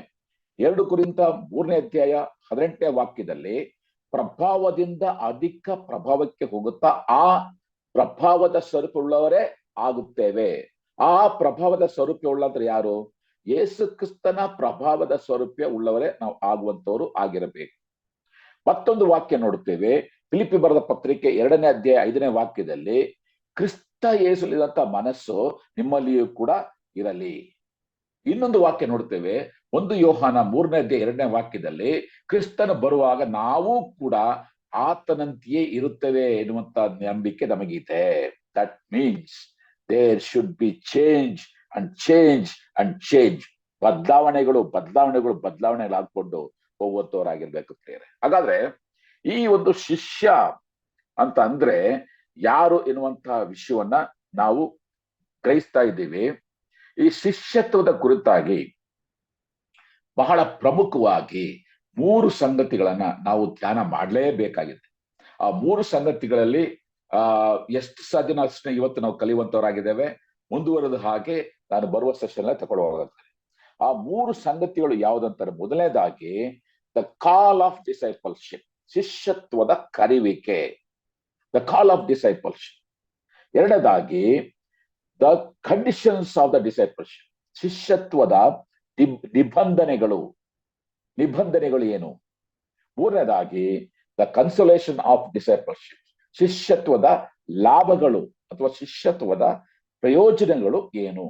2 ಕೊರಿಂಥ 3ನೇ ಅಧ್ಯಾಯ 18ನೇ ವಾಕ್ಯದಲ್ಲಿ ಪ್ರಭಾವದಿಂದ ಅಧಿಕ ಪ್ರಭಾವಕ್ಕೆ ಹೋಗುತ್ತಾ ಆ ಪ್ರಭಾವದ ಸ್ವರೂಪವುಳ್ಳವರೇ ಆಗುತ್ತೇವೆ. ಆ ಪ್ರಭಾವದ ಸ್ವರೂಪ ಉಳ್ಳಂದ್ರೆ ಯಾರು? ಯೇಸು ಕ್ರಿಸ್ತನ ಪ್ರಭಾವದ ಸ್ವರೂಪ ಉಳ್ಳವರೇ ನಾವು ಆಗುವಂತವರು ಆಗಿರಬೇಕು. ಮತ್ತೊಂದು ವಾಕ್ಯ ನೋಡುತ್ತೇವೆ, ಫಿಲಿಪ್ಪಿ ಬರೆದ ಪತ್ರಿಕೆ 2ನೇ ಅಧ್ಯಾಯ 5ನೇ ವಾಕ್ಯದಲ್ಲಿ ಕ್ರಿಸ್ತ ಯೇಸುಲಿದಂತ ಮನಸ್ಸು ನಿಮ್ಮಲ್ಲಿಯೂ ಕೂಡ ಇರಲಿ. ಇನ್ನೊಂದು ವಾಕ್ಯ ನೋಡ್ತೇವೆ, 1 ಯೋಹಾನ 3ನೇ ಅಧ್ಯಾಯ 2ನೇ ವಾಕ್ಯದಲ್ಲಿ ಕ್ರಿಸ್ತನು ಬರುವಾಗ ನಾವು ಕೂಡ ಆತನಂತೆಯೇ ಇರುತ್ತೇವೆ ಎನ್ನುವಂತ ನಂಬಿಕೆ ನಮಗಿದೆ. That means there should be change and change and change. ಬದಲಾವಣೆಗಳಾಗ್ಕೊಂಡು ಹೋಗುವಂತವರಾಗಿರ್ಬೇಕು ಪ್ರಿಯರೇ. ಹಾಗಾದ್ರೆ ಈ ಒಂದು ಶಿಷ್ಯ ಅಂತ ಅಂದ್ರೆ ಯಾರು ಎನ್ನುವಂತಹ ವಿಷಯವನ್ನ ನಾವು ಗ್ರಹಿಸ್ತಾ ಇದ್ದೀವಿ. ಈ ಶಿಷ್ಯತ್ವದ ಕುರಿತಾಗಿ ಬಹಳ ಪ್ರಮುಖವಾಗಿ 3 ಸಂಗತಿಗಳನ್ನ ನಾವು ಧ್ಯಾನ ಮಾಡಲೇಬೇಕಾಗಿದೆ. ಆ 3 ಸಂಗತಿಗಳಲ್ಲಿ ಎಷ್ಟು ಸಾಧ್ಯನೋ ಅಷ್ಟೇ ಇವತ್ತು ನಾವು ಕಲಿಯುವಂತವರಾಗಿದ್ದೇವೆ. ಮುಂದುವರೆದ ಹಾಗೆ ನಾನು ಬರುವ ಸೆಷನ್ ತಗೊಳ್ಳುವ ಹೋಗುತ್ತೆ. ಆ 3 ಸಂಗತಿಗಳು ಯಾವುದಂತಾರೆ, ಮೊದಲನೇದಾಗಿ ದ ಕಾಲ್ ಆಫ್ ಡಿಸೈಪಲ್ಶಿಪ್, ಶಿಷ್ಯತ್ವದ ಕರೆಯುವಿಕೆ, ದ ಕಾಲ್ ಆಫ್ ಡಿಸೈಪಲ್ಶಿಪ್. ಎರಡನೇದಾಗಿ the conditions of the discipleship, ಶಿಷ್ಯತ್ವದ ನಿಬಂಧನೆಗಳು ಏನು. ಮೂರನೇದಾಗಿ ದ ಕನ್ಸೋಲೇಷನ್ ಆಫ್ ಡಿಸೈಪಲ್ಶಿಪ್, ಶಿಷ್ಯತ್ವದ ಲಾಭಗಳು ಅಥವಾ ಶಿಷ್ಯತ್ವದ ಪ್ರಯೋಜನಗಳು ಏನು.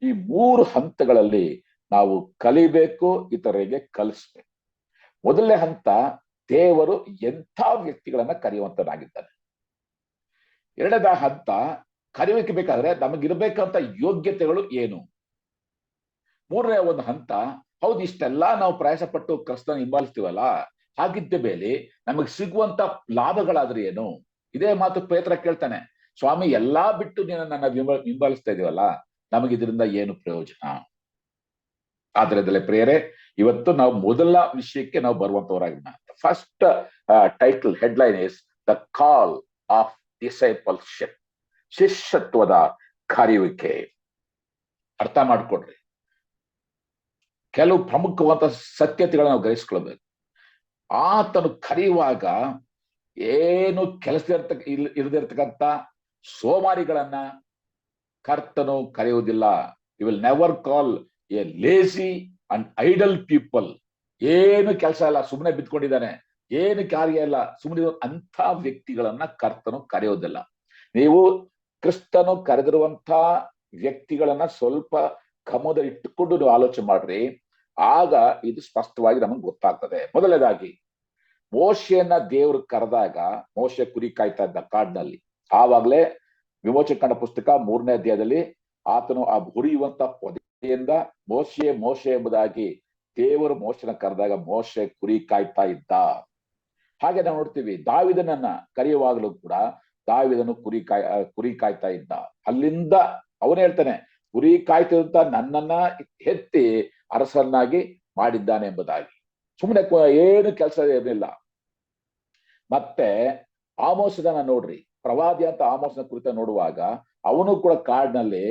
ಈ 3 ಹಂತಗಳಲ್ಲಿ ನಾವು ಕಲಿಬೇಕು, ಇತರರಿಗೆ ಕಲಿಸ್ಬೇಕು. ಮೊದಲನೇ ಹಂತ, ದೇವರು ಎಂಥ ವ್ಯಕ್ತಿಗಳನ್ನ ಕರೆಯುವಂತನಾಗಿದ್ದಾನೆ. ಎರಡನೇ ಹಂತ, ಕರೆಯುವಿಕೆ ಬೇಕಾದ್ರೆ ನಮಗಿರ್ಬೇಕಂತ ಯೋಗ್ಯತೆಗಳು ಏನು. ಮೂರನೇ ಒಂದು ಹಂತ, ಹೌದು ಇಷ್ಟೆಲ್ಲ ನಾವು ಪ್ರಯಾಸ ಪಟ್ಟು ಕ್ರಿಸ್ತನ ಹಿಂಬಾಲಿಸ್ತೀವಲ್ಲ, ಹಾಗಿದ್ದ ಮೇಲೆ ನಮಗೆ ಸಿಗುವಂತ ಲಾಭಗಳಾದ್ರೆ ಏನು. ಇದೇ ಮಾತು ಪೇತ್ರ ಕೇಳ್ತಾನೆ, ಸ್ವಾಮಿ ಎಲ್ಲಾ ಬಿಟ್ಟು ನೀನು ನನ್ನ ಹಿಂಬಾಲಿಸ್ತಾ ಇದೀವಲ್ಲ, ನಮಗಿದ್ರಿಂದ ಏನು ಪ್ರಯೋಜನ. ಆದ್ರಿಂದಲೇ ಪ್ರಿಯರೇ, ಇವತ್ತು ನಾವು ಮೊದಲ ವಿಷಯಕ್ಕೆ ನಾವು ಬರುವಂತವರಾಗಿನ first title headline is the call of discipleship, ಶಿಷ್ಯತ್ವದ ಕರೆಯುವಿಕೆ. ಅರ್ಥ ಮಾಡ್ಕೊಡ್ರಿ, ಕೆಲವು ಪ್ರಮುಖವಾದ ಸತ್ಯತೆಗಳನ್ನ ನಾವು ಗ್ರಹಿಸ್ಕೊಳ್ಬೇಕು. ಆತನು ಕರೆಯುವಾಗ ಏನು ಕೆಲಸ ಇರದಿರ್ತಕ್ಕಂಥ ಸೋಮಾರಿಗಳನ್ನ ಕರ್ತನು ಕರೆಯುವುದಿಲ್ಲ. You will never call a lazy and idle people. ಏನು ಕೆಲಸ ಇಲ್ಲ, ಸುಮ್ಮನೆ ಬಿದ್ಕೊಂಡಿದ್ದಾನೆ, ಏನು ಕಾರ್ಯ ಇಲ್ಲ, ಸುಮ್ಮನೆ ಅಂತ ವ್ಯಕ್ತಿಗಳನ್ನ ಕರ್ತನು ಕರೆಯೋದಿಲ್ಲ. ನೀವು ಕ್ರಿಸ್ತನು ಕರೆದಿರುವಂತ ವ್ಯಕ್ತಿಗಳನ್ನ ಸ್ವಲ್ಪ ಗಮನದಲ್ಲಿ ಇಟ್ಟುಕೊಂಡು ನೀವು ಆಲೋಚನೆ ಮಾಡ್ರಿ, ಆಗ ಇದು ಸ್ಪಷ್ಟವಾಗಿ ನಮಗೆ ಗೊತ್ತಾಗ್ತದೆ. ಮೊದಲನೇದಾಗಿ ಮೋಶೆಯನ್ನ ದೇವರು ಕರೆದಾಗ ಮೋಶೆ ಕುರಿ ಕಾಯ್ತಾ ಇದ್ದ ಕಾಡಿನಲ್ಲಿ. ಆವಾಗಲೇ ವಿಮೋಚಕನ ಪುಸ್ತಕ 3ನೇ ಅಧ್ಯಾಯದಲ್ಲಿ ಆತನು ಆ ಹುರಿಯುವಂತ ಪೊದೆಯಿಂದ ಮೋಶೆ ಮೋಶೆ ಎಂಬುದಾಗಿ ದೇವರು ಮೋಶೆನ ಕರೆದಾಗ ಮೋಶೆ ಕುರಿ ಕಾಯ್ತಾ ಇದ್ದ. ಹಾಗೆ ನಾವು ನೋಡ್ತೀವಿ ದಾವಿದನನ್ನ ಕರೆಯುವಾಗಲೂ ಕೂಡ ದಾವಿದನು ಕುರಿ ಕಾಯ್ತಾ ಇದ್ದ. ಅಲ್ಲಿಂದ ಅವನು ಹೇಳ್ತಾನೆ, ಕುರಿ ಕಾಯ್ತಿದ್ದಂತ ನನ್ನನ್ನ ಎತ್ತಿ ಅರಸನ್ನಾಗಿ ಮಾಡಿದ್ದಾನೆ ಎಂಬುದಾಗಿ. ಸುಮ್ಮನೆ ಏನು ಕೆಲಸ ಇರಲಿಲ್ಲ. ಮತ್ತೆ ಆಮೋಸನ ನೋಡ್ರಿ, ಪ್ರವಾದಿ ಅಂತ ಆಮೋಸನ ಕುರಿತ ನೋಡುವಾಗ ಅವನು ಕೂಡ ಕಾಡಿನಲ್ಲಿ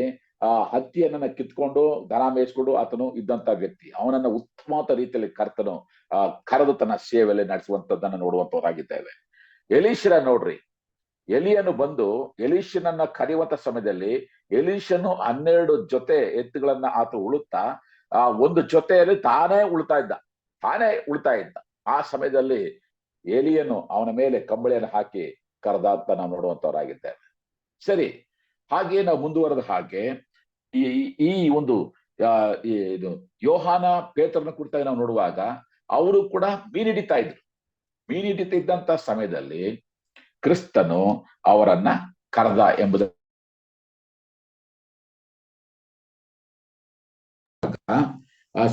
ಹತ್ತಿಯನ್ನ ಕಿತ್ಕೊಂಡು ದನ ಮೇಯಿಸ್ಕೊಂಡು ಆತನು ಇದ್ದಂತ ವ್ಯಕ್ತಿ. ಅವನನ್ನ ಉತ್ತಮವಾದ ರೀತಿಯಲ್ಲಿ ಕರ್ತನು ಕರೆದು ತನ್ನ ಸೇವೆಯಲ್ಲಿ ನಡೆಸುವಂತದ್ದನ್ನ ನೋಡುವಂತವರಾಗಿದ್ದೇವೆ. ಎಲೀಷನ ನೋಡ್ರಿ, ಎಲಿಯನು ಬಂದು ಎಲೀಷನನ್ನ ಕರೆಯುವಂತ ಸಮಯದಲ್ಲಿ ಎಲೀಷನು 12 ಜೊತೆ ಎತ್ತುಗಳನ್ನ ಆತ ಉಳುತ್ತಾ ಒಂದು ಜೊತೆಯಲ್ಲಿ ತಾನೇ ಉಳ್ತಾ ಇದ್ದ. ಆ ಸಮಯದಲ್ಲಿ ಎಲಿಯನು ಅವನ ಮೇಲೆ ಕಂಬಳಿಯನ್ನು ಹಾಕಿ ಕರೆದಾತ ನಾವು ನೋಡುವಂತವರಾಗಿದ್ದೇವೆ. ಸರಿ, ಹಾಗೆ ನಾವು ಮುಂದುವರೆದ ಹಾಗೆ ಈ ಒಂದು ಇದು ಯೋಹಾನ ಪೇತ್ರನ ಕುರಿತಾಗಿ ನಾವು ನೋಡುವಾಗ ಅವರು ಕೂಡ ಮೀನು ಹಿಡಿತಾ ಇದ್ದಂತ ಸಮಯದಲ್ಲಿ ಕ್ರಿಸ್ತನು ಅವರನ್ನ ಕರೆದ ಎಂಬುದು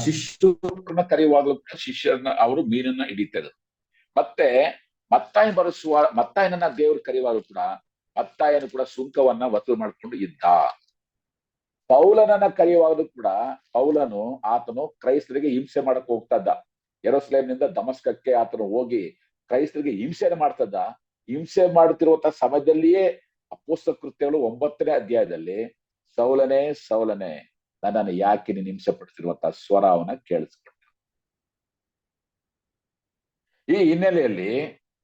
ಶಿಷ್ಯರನ್ನ ಕರೆಯುವಾಗಲೂ ಶಿಷ್ಯರನ್ನ ಅವರು ಮೀನನ್ನ ಹಿಡಿತಾರೆ. ಮತ್ತೆ ಮತ್ತಾಯನನ್ನ ದೇವರು ಕರೆಯುವಾಗ ಕೂಡ ಮತ್ತಾಯನು ಕೂಡ ಸುಂಕವನ್ನ ವಸೂಲು ಮಾಡಿಕೊಂಡು ಇದ್ದ. ಪೌಲನನ್ನ ಕರೆಯುವಾಗಲೂ ಕೂಡ ಆತನು ಕ್ರೈಸ್ತರಿಗೆ ಹಿಂಸೆ ಮಾಡಕ್ ಹೋಗ್ತಾ ಇದ್ದ. ಯೆರೂಸಲೇಮಿನಿಂದ ದಮಸ್ಕಕ್ಕೆ ಆತನು ಹೋಗಿ ಕ್ರೈಸ್ತರಿಗೆ ಹಿಂಸೆನ ಮಾಡ್ತಾ ಇದ್ದ. ಹಿಂಸೆ ಮಾಡುತ್ತಿರುವಂತಹ ಸಮಯದಲ್ಲಿಯೇ ಅಪೊಸ್ತಲ ಕೃತ್ಯಗಳು 9ನೇ ಅಧ್ಯಾಯದಲ್ಲಿ ಸೌಲನೇ ಸೌಲನೇ ನನ್ನನ್ನು ಯಾಕೆ ನೀನು ಹಿಂಸೆ ಪಡಿಸಿರುವಂತಹ ಸ್ವರ ಅವನ ಕೇಳಿಸ್ಕೊಂಡ. ಈ ಹಿನ್ನೆಲೆಯಲ್ಲಿ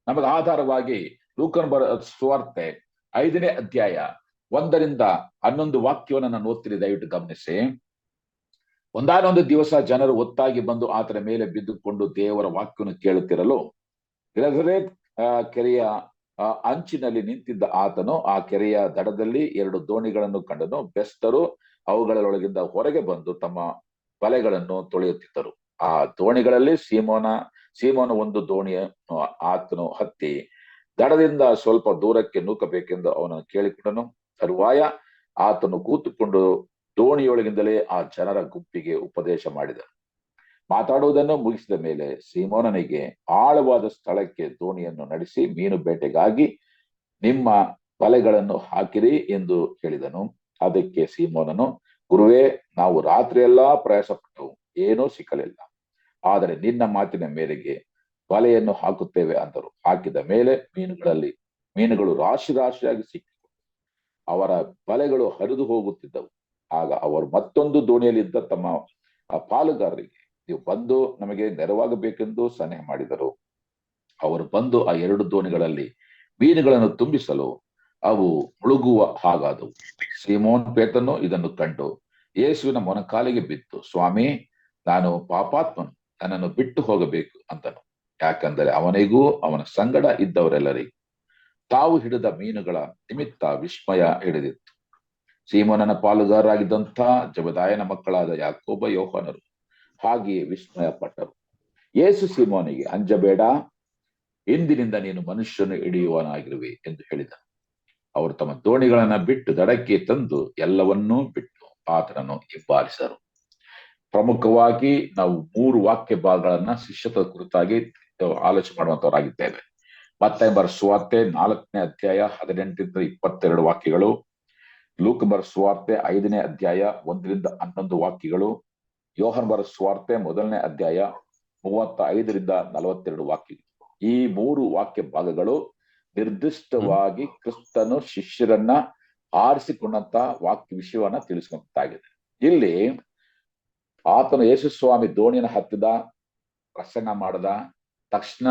ನಮಗೆ ಆಧಾರವಾಗಿ ಲೂಕನ ಸುವಾರ್ತೆ 5ನೇ ಅಧ್ಯಾಯ 1ರಿಂದ 11 ವಾಕ್ಯವನ್ನು ನಾನು ಓದ್ತೀನಿ, ದಯವಿಟ್ಟು ಗಮನಿಸಿ. ಒಂದಾನೊಂದು ದಿವಸ ಜನರು ಒತ್ತಾಗಿ ಬಂದು ಆತನ ಮೇಲೆ ಬಿದ್ದುಕೊಂಡು ದೇವರ ವಾಕ್ಯವನ್ನು ಕೇಳುತ್ತಿರಲು ಗೆನೆಸರೇತ್ ಕೆರೆಯ ಅಂಚಿನಲ್ಲಿ ನಿಂತಿದ್ದ ಆತನು ಆ ಕೆರೆಯ ದಡದಲ್ಲಿ 2 ದೋಣಿಗಳನ್ನು ಕಂಡನು. ಬೆಸ್ತರು ಅವುಗಳೊಳಗಿಂದ ಹೊರಗೆ ಬಂದು ತಮ್ಮ ಬಲೆಗಳನ್ನು ತೊಳೆಯುತ್ತಿದ್ದರು. ಆ ದೋಣಿಗಳಲ್ಲಿ ಸೀಮೋನ ಒಂದು ದೋಣಿಯ ಆತನು ಹತ್ತಿ ದಡದಿಂದ ಸ್ವಲ್ಪ ದೂರಕ್ಕೆ ನೂಕಬೇಕೆಂದು ಅವನನ್ನು ಕೇಳಿಕೊಂಡನು. ತರುವಾಯ ಆತನು ಕೂತುಕೊಂಡು ದೋಣಿಯೊಳಗಿಂದಲೇ ಆ ಜನರ ಗುಂಪಿಗೆ ಉಪದೇಶ ಮಾಡಿದನು. ಮಾತಾಡುವುದನ್ನು ಮುಗಿಸಿದ ಮೇಲೆ ಸೀಮೋನನಿಗೆ ಆಳವಾದ ಸ್ಥಳಕ್ಕೆ ದೋಣಿಯನ್ನು ನಡೆಸಿ ಮೀನು ಬೇಟೆಗಾಗಿ ನಿಮ್ಮ ಬಲೆಗಳನ್ನು ಹಾಕಿರಿ ಎಂದು ಹೇಳಿದನು. ಅದಕ್ಕೆ ಸೀಮೋನನು, ಗುರುವೇ, ನಾವು ರಾತ್ರಿಯೆಲ್ಲಾ ಪ್ರಯಾಸಪಟ್ಟವು, ಏನೂ ಸಿಕ್ಕಲಿಲ್ಲ. ಆದರೆ ನಿನ್ನ ಮಾತಿನ ಮೇರೆಗೆ ಬಲೆಯನ್ನು ಹಾಕುತ್ತೇವೆ ಅಂದರು. ಹಾಕಿದ ಮೇಲೆ ಮೀನುಗಳು ರಾಶಿಯಾಗಿ ಸಿಕ್ಕಿತು. ಅವರ ಬಲೆಗಳು ಹರಿದು ಹೋಗುತ್ತಿದ್ದವು. ಆಗ ಅವರು ಮತ್ತೊಂದು ದೋಣಿಯಲ್ಲಿದ್ದ ತಮ್ಮ ಪಾಲುಗಾರರಿಗೆ, ನೀವು ಬಂದು ನಮಗೆ ನೆರವಾಗಬೇಕೆಂದು ಸಲಹೆ ಮಾಡಿದರು. ಅವರು ಬಂದು ಆ 2 ದೋಣಿಗಳಲ್ಲಿ ಮೀನುಗಳನ್ನು ತುಂಬಿಸಲು ಅವು ಮುಳುಗುವ ಹಾಗಾದವು. ಸೀಮೋನ್ ಪೇತ್ರನು ಇದನ್ನು ಕಂಡು ಯೇಸುವಿನ ಮೊಣಕಾಲಿಗೆ ಬಿದ್ದು, ಸ್ವಾಮಿ, ನಾನು ಪಾಪಾತ್ಮನು, ನನ್ನನ್ನು ಬಿಟ್ಟು ಹೋಗಬೇಕು ಅಂತನು. ಯಾಕಂದರೆ ಅವನಿಗೂ ಅವನ ಸಂಗಡ ಇದ್ದವರೆಲ್ಲರಿಗೂ ತಾವು ಹಿಡಿದ ಮೀನುಗಳ ನಿಮಿತ್ತ ವಿಸ್ಮಯ ಹಿಡಿದಿತ್ತು. ಸೀಮೋನನ ಪಾಲುಗಾರರಾಗಿದ್ದಂಥ ಜೆಬೆದಾಯನ ಮಕ್ಕಳಾದ ಯಾಕೋಬ, ಯೋಹಾನರು ಹಾಗೆಯೇ ವಿಸ್ಮಯ ಪಟ್ಟರು. ಯೇಸು ಸೀಮೋನಿಗೆ, ಅಂಜಬೇಡ, ಇಂದಿನಿಂದ ನೀನು ಮನುಷ್ಯನು ಹಿಡಿಯುವನಾಗಿರುವೆ ಎಂದು ಹೇಳಿದನು. ಅವರು ತಮ್ಮ ದೋಣಿಗಳನ್ನ ಬಿಟ್ಟು ದಡಕ್ಕೆ ತಂದು ಎಲ್ಲವನ್ನೂ ಬಿಟ್ಟು ಆತನನ್ನು ಹಿಂಬಾಲಿಸಿದರು. ಪ್ರಮುಖವಾಗಿ ನಾವು 3 ವಾಕ್ಯ ಭಾಗಗಳನ್ನ ಶಿಷ್ಯತ್ವದ ಕುರಿತಾಗಿ ಆಲೋಚನೆ ಮಾಡುವಂತವರಾಗಿದ್ದೇವೆ. ಮತ್ತಾಯ ಬರೆದ ಸುವಾರ್ತೆ 4ನೇ ಅಧ್ಯಾಯ 18ರಿಂದ 22 ವಾಕ್ಯಗಳು, ಲೂಕ ಬರೆದ ಸುವಾರ್ತೆ 5ನೇ ಅಧ್ಯಾಯ 1ರಿಂದ 11 ವಾಕ್ಯಗಳು, ಯೋಹಾನ ಬರೆದ ಸುವಾರ್ತೆ 1ನೇ ಅಧ್ಯಾಯ 35ರಿಂದ 42 ವಾಕ್ಯಗಳು. ಈ 3 ವಾಕ್ಯ ಭಾಗಗಳು ನಿರ್ದಿಷ್ಟವಾಗಿ ಕ್ರಿಸ್ತನು ಶಿಷ್ಯರನ್ನ ಆರಿಸಿಕೊಂಡಂತ ವಾಕ್ಯ ವಿಷಯವನ್ನ ತಿಳಿಸುವಂತಾಗಿದೆ. ಇಲ್ಲಿ ಆತನು ಯೇಸು ಸ್ವಾಮಿ ದೋಣಿಯನ್ನು ಹತ್ತಿದ, ಪ್ರಸಂಗ ಮಾಡದ, ತಕ್ಷಣ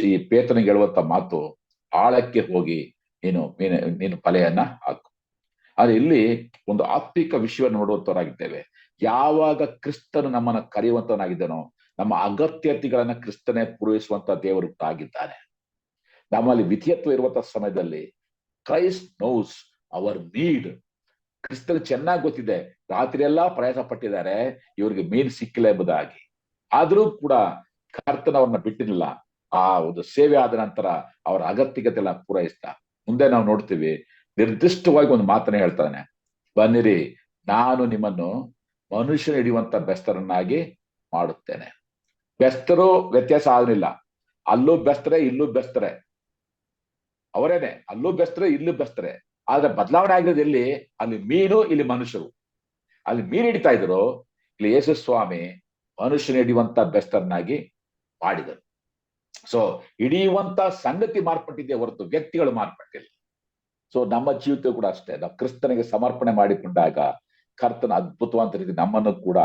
ಈ ಪೇತ್ರನಿಗೆ ಹೇಳುವಂತ ಮಾತು, ಆಳಕ್ಕೆ ಹೋಗಿ ನೀನು ನೀನು ಬಲೆಯನ್ನ ಹಾಕು. ಆದ್ರೆ ಇಲ್ಲಿ ಒಂದು ಆತ್ಮಿಕ ವಿಷಯವನ್ನು ನೋಡುವಂತವರಾಗಿದ್ದೇವೆ. ಯಾವಾಗ ಕ್ರಿಸ್ತನು ನಮ್ಮನ್ನ ಕರೆಯುವಂತವನಾಗಿದ್ದಾನೋ, ನಮ್ಮ ಅಗತ್ಯತೆಗಳನ್ನ ಕ್ರಿಸ್ತನೇ ಪೂರೈಸುವಂತ ದೇವರು ಆಗಿದ್ದಾನೆ. ನಮ್ಮಲ್ಲಿ ವಿಧೇಯತ್ವ ಇರುವಂತಹ ಸಮಯದಲ್ಲಿ ಕ್ರೈಸ್ಟ್ ನೋಸ್ ಅವರ್ ನೀಡ್. ಕ್ರಿಸ್ತನಿಗೆ ಚೆನ್ನಾಗಿ ಗೊತ್ತಿದೆ, ರಾತ್ರಿ ಎಲ್ಲಾ ಪ್ರಯಾಸ ಪಟ್ಟಿದ್ದಾರೆ, ಇವರಿಗೆ ಮೀನು ಸಿಕ್ಕಿಲ್ಲ ಎಂಬುದಾಗಿ. ಆದ್ರೂ ಕೂಡ ಕರ್ತನವ್ರನ್ನ ಬಿಟ್ಟಿರಲಿಲ್ಲ. ಆ ಒಂದು ಸೇವೆ ಆದ ನಂತರ ಅವರ ಅಗತ್ಯತೆ ಎಲ್ಲ ಪೂರೈಸ್ತಾ ಮುಂದೆ ನಾವು ನೋಡ್ತೀವಿ, ನಿರ್ದಿಷ್ಟವಾಗಿ ಒಂದು ಮಾತನ್ನ ಹೇಳ್ತಾನೆ, ಬನ್ನಿರಿ ನಾನು ನಿಮ್ಮನ್ನು ಮನುಷ್ಯನ ಹಿಡಿಯುವಂತ ಬೆಸ್ತರನ್ನಾಗಿ ಮಾಡುತ್ತೇನೆ. ಬೆಸ್ತರು ವ್ಯತ್ಯಾಸ ಆಗಲಿಲ್ಲ, ಅಲ್ಲೂ ಬೆಸ್ತರೆ ಇಲ್ಲೂ ಬೆಸ್ತರೆ, ಅವರೇನೆ, ಅಲ್ಲೂ ಬೆಸ್ತರೆ ಇಲ್ಲೂ ಬೆಸ್ತರೆ. ಆದ್ರೆ ಬದಲಾವಣೆ ಆಗಿರೋದು ಎಲ್ಲಿ? ಅಲ್ಲಿ ಮೀನು, ಇಲ್ಲಿ ಮನುಷ್ಯರು. ಅಲ್ಲಿ ಮೀನು ಹಿಡಿತಾ ಇದ್ರು, ಇಲ್ಲಿ ಯೇಸು ಸ್ವಾಮಿ ಮನುಷ್ಯನ ಹಿಡಿಯುವಂತ ಬೆಸ್ತರನ್ನಾಗಿ ಮಾಡಿದರು. ಸೊ ಹಿಡಿಯುವಂತ ಸಂಗತಿ ಮಾರ್ಪಟ್ಟಿದೆ ಹೊರತು ವ್ಯಕ್ತಿಗಳು ಮಾರ್ಪಟ್ಟಿಲ್ಲ. ಸೊ ನಮ್ಮ ಜೀವಿತ ಕೂಡ ಅಷ್ಟೇ, ನಾವು ಕ್ರಿಸ್ತನಿಗೆ ಸಮರ್ಪಣೆ ಮಾಡಿಕೊಂಡಾಗ ಕರ್ತನ ಅದ್ಭುತವಂತ ರೀತಿ ನಮ್ಮನ್ನು ಕೂಡ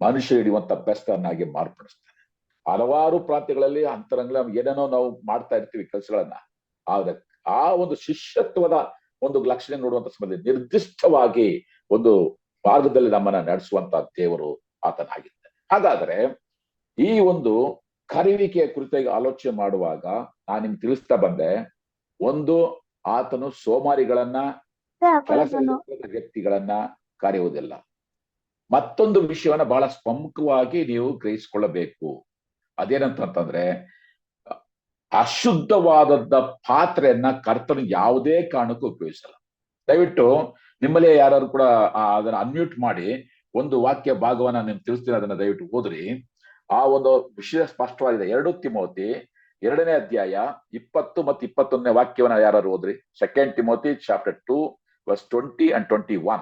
ಮನುಷ್ಯ ಹಿಡಿಯುವಂತ ಬೆಸ್ತರನ್ನಾಗಿ ಮಾರ್ಪಡಿಸ್ತಾನೆ. ಹಲವಾರು ಪ್ರಾಂತ್ಯಗಳಲ್ಲಿ ಅಂತರಂಗ ಏನೇನೋ ನಾವು ಮಾಡ್ತಾ ಇರ್ತೀವಿ ಕೆಲಸಗಳನ್ನ, ಆದ್ರೆ ಆ ಒಂದು ಶಿಷ್ಯತ್ವದ ಒಂದು ಲಕ್ಷಣ ನೋಡುವಂತ ಸಮಯದಲ್ಲಿ ನಿರ್ದಿಷ್ಟವಾಗಿ ಒಂದು ಮಾರ್ಗದಲ್ಲಿ ನಮ್ಮನ್ನ ನಡೆಸುವಂತ ದೇವರು ಆತನಾಗಿದ್ದಾನೆ. ಹಾಗಾದ್ರೆ ಈ ಒಂದು ಕರೆಯುವಿಕೆಯ ಕುರಿತಾಗಿ ಆಲೋಚನೆ ಮಾಡುವಾಗ ನಾನು ನಿಮ್ಗೆ ತಿಳಿಸ್ತಾ ಬಂದೆ, ಒಂದು, ಆತನು ಸೋಮಾರಿಗಳನ್ನ, ಕೆಲಸ ವ್ಯಕ್ತಿಗಳನ್ನ ಕರೆಯುವುದಿಲ್ಲ. ಮತ್ತೊಂದು ವಿಷಯವನ್ನ ಬಹಳ ಪ್ರಮುಖವಾಗಿ ನೀವು ಗ್ರಹಿಸಿಕೊಳ್ಳಬೇಕು. ಅದೇನಂತಂದ್ರೆ, ಅಶುದ್ಧವಾದದ್ದ ಪಾತ್ರೆಯನ್ನ ಕರ್ತನು ಯಾವುದೇ ಕಾರಣಕ್ಕೂ ಉಪಯೋಗಿಸಲ್ಲ. ದಯವಿಟ್ಟು ನಿಮ್ಮಲ್ಲೇ ಯಾರು ಕೂಡ ಅದನ್ನ ಅನ್ಮ್ಯೂಟ್ ಮಾಡಿ ಒಂದು ವಾಕ್ಯ ಭಾಗವನ್ನ ನಿಮ್ಗೆ ತಿಳಿಸ್ತೀನಿ, ಅದನ್ನ ದಯವಿಟ್ಟು ಓದ್ರಿ. ಆ ಒಂದು ವಿಷಯ ಸ್ಪಷ್ಟವಾಗಿದೆ. 2 ತಿಮೋತಿ 2ನೇ ಅಧ್ಯಾಯ 20 ಮತ್ತು 21ನೇ ವಾಕ್ಯವನ್ನ ಯಾರು ಓದ್ರಿ. 2 ತಿಮೋತಿ ಚಾಪ್ಟರ್ 2 verse 20 and 21.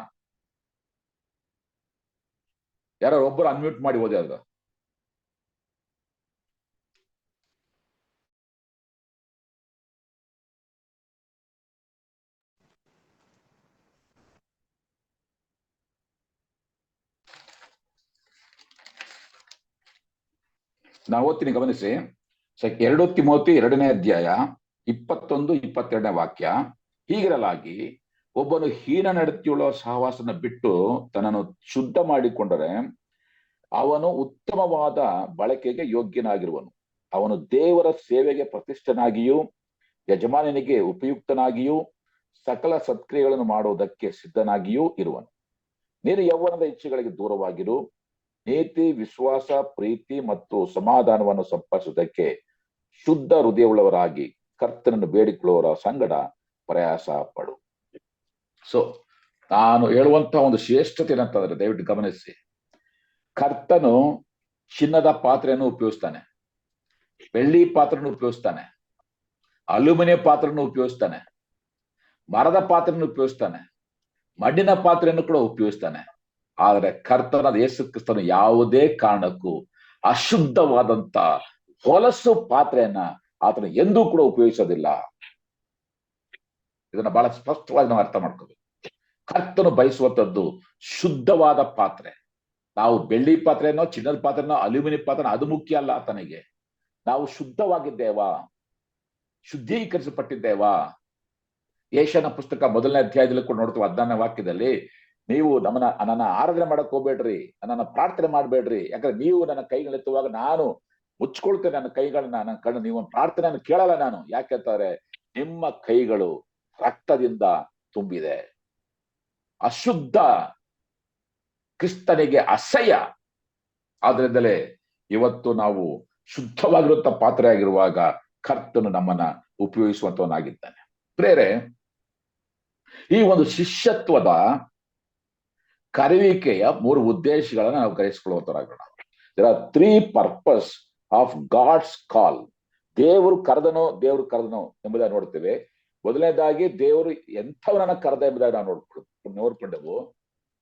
ಯಾರು ಒಬ್ಬರು ಅನ್ಮ್ಯೂಟ್ ಮಾಡಿ ಓದಿ ಅದು. ನಾವು ಓದ್ತೀನಿ, ಗಮನಿಸಿ. 2 ತಿಮೋತಿ 2ನೇ ಅಧ್ಯಾಯ 21, 22ನೇ ವಾಕ್ಯ. ಹೀಗಿರಲಾಗಿ ಒಬ್ಬನು ಹೀನ ನಡತೆಯುಳ್ಳ ಸಹವಾಸನ ಬಿಟ್ಟು ತನ್ನನ್ನು ಶುದ್ಧ ಮಾಡಿಕೊಂಡರೆ ಅವನು ಉತ್ತಮವಾದ ಬಳಕೆಗೆ ಯೋಗ್ಯನಾಗಿರುವನು. ಅವನು ದೇವರ ಸೇವೆಗೆ ಪ್ರತಿಷ್ಠನಾಗಿಯೂ ಯಜಮಾನನಿಗೆ ಉಪಯುಕ್ತನಾಗಿಯೂ ಸಕಲ ಸತ್ಕ್ರಿಯೆಗಳನ್ನು ಮಾಡುವುದಕ್ಕೆ ಸಿದ್ಧನಾಗಿಯೂ ಇರುವನು. ನೀನು ಯೌವನದ ಇಚ್ಛೆಗಳಿಗೆ ದೂರವಾಗಿರು, ನೀತಿ, ವಿಶ್ವಾಸ, ಪ್ರೀತಿ ಮತ್ತು ಸಮಾಧಾನವನ್ನು ಸಂಪಾದಿಸುವುದಕ್ಕೆ ಶುದ್ಧ ಹೃದಯವುಳ್ಳವರಾಗಿ ಕರ್ತನನ್ನು ಬೇಡಿಕೊಳ್ಳುವವರ ಸಂಗಡ ಪ್ರಯಾಸ ಪಡು. ಸೊ ನಾನು ಹೇಳುವಂತ ಒಂದು ಶ್ರೇಷ್ಠತೆ ಏನಂತಂದ್ರೆ, ದಯವಿಟ್ಟು ಗಮನಿಸಿ. ಕರ್ತನು ಚಿನ್ನದ ಪಾತ್ರೆಯನ್ನು ಉಪಯೋಗಿಸ್ತಾನೆ, ಬೆಳ್ಳಿ ಪಾತ್ರೆಯನ್ನು ಉಪಯೋಗಿಸ್ತಾನೆ, ಅಲ್ಯೂಮಿನಿಯಂ ಪಾತ್ರೆಯನ್ನು ಉಪಯೋಗಿಸ್ತಾನೆ, ಮರದ ಪಾತ್ರೆಯನ್ನು ಉಪಯೋಗಿಸ್ತಾನೆ, ಮಣ್ಣಿನ ಪಾತ್ರೆಯನ್ನು ಕೂಡ ಉಪಯೋಗಿಸ್ತಾನೆ. ಆದರೆ ಕರ್ತನಾದ ಯೇಸು ಕ್ರಿಸ್ತನು ಯಾವುದೇ ಕಾರಣಕ್ಕೂ ಅಶುದ್ಧವಾದಂತ ಹೊಲಸು ಪಾತ್ರೆಯನ್ನ ಆತನು ಎಂದೂ ಕೂಡ ಉಪಯೋಗಿಸೋದಿಲ್ಲ. ಇದನ್ನ ಬಹಳ ಸ್ಪಷ್ಟವಾಗಿ ನಾವು ಅರ್ಥ ಮಾಡ್ಕೋಬೇಕು. ಕರ್ತನು ಬಯಸುವಂತದ್ದು ಶುದ್ಧವಾದ ಪಾತ್ರೆ. ನಾವು ಬೆಳ್ಳಿ ಪಾತ್ರೆನೋ, ಚಿನ್ನದ ಪಾತ್ರೆನೋ, ಅಲ್ಯೂಮಿನಿಯಂ ಪಾತ್ರೆ, ಅದು ಮುಖ್ಯ ಅಲ್ಲ ಆತನಿಗೆ. ನಾವು ಶುದ್ಧವಾಗಿದ್ದೇವಾ, ಶುದ್ಧೀಕರಿಸಲ್ಪಟ್ಟಿದ್ದೇವಾ? ಯೆಶಾಯನ ಪುಸ್ತಕ 1ನೇ ಅಧ್ಯಾಯದಲ್ಲಿ ಕೂಡ ನೋಡ್ತೀವಿ, 14ನೇ ವಾಕ್ಯದಲ್ಲಿ, ನೀವು ನನ್ನ ಆರಾಧನೆ ಮಾಡಕ್ ಹೋಗ್ಬೇಡ್ರಿ, ನನ್ನ ಪ್ರಾರ್ಥನೆ ಮಾಡ್ಬೇಡ್ರಿ, ಯಾಕಂದ್ರೆ ನೀವು ನನ್ನ ಕೈಗಳೆತ್ತುವಾಗ ನಾನು ಮುಚ್ಕೊಳ್ತೇನೆ ನನ್ನ ಕೈಗಳನ್ನ, ನನ್ನ ಕಣ್ಣು, ನೀವು ಪ್ರಾರ್ಥನೆಯನ್ನು ಕೇಳಲ್ಲ ನಾನು. ಯಾಕೆಂತಾರೆ ನಿಮ್ಮ ಕೈಗಳು ರಕ್ತದಿಂದ ತುಂಬಿದೆ, ಅಶುದ್ಧ, ಕ್ರಿಸ್ತನಿಗೆ ಅಸಹ್ಯ. ಆದ್ರಿಂದಲೇ ಇವತ್ತು ನಾವು ಶುದ್ಧವಾಗಿರುವಂತ ಪಾತ್ರೆ ಆಗಿರುವಾಗ ಕರ್ತನು ನಮ್ಮನ್ನ ಉಪಯೋಗಿಸುವಂತವನಾಗಿದ್ದಾನೆ. ಪ್ರೇರೆ, ಈ ಒಂದು ಶಿಷ್ಯತ್ವದ ಕರೆಯುವಿಕೆಯ 3 ಉದ್ದೇಶಗಳನ್ನ ನಾವು ಗ್ರಹಿಸಿಕೊಳ್ಳುವಂತರಾಗೋಣ. There are 3 purpose of God's call. ದೇವರು ಕರೆದನೋ ಎಂಬುದಾಗಿ ನೋಡ್ತೇವೆ. ಮೊದಲನೇದಾಗಿ ದೇವರು ಎಂಥವನನ್ನ ಕರೆದ ಎಂಬುದಾಗಿ ನಾವು ನೋಡ್ಕೊಂಡೆವು.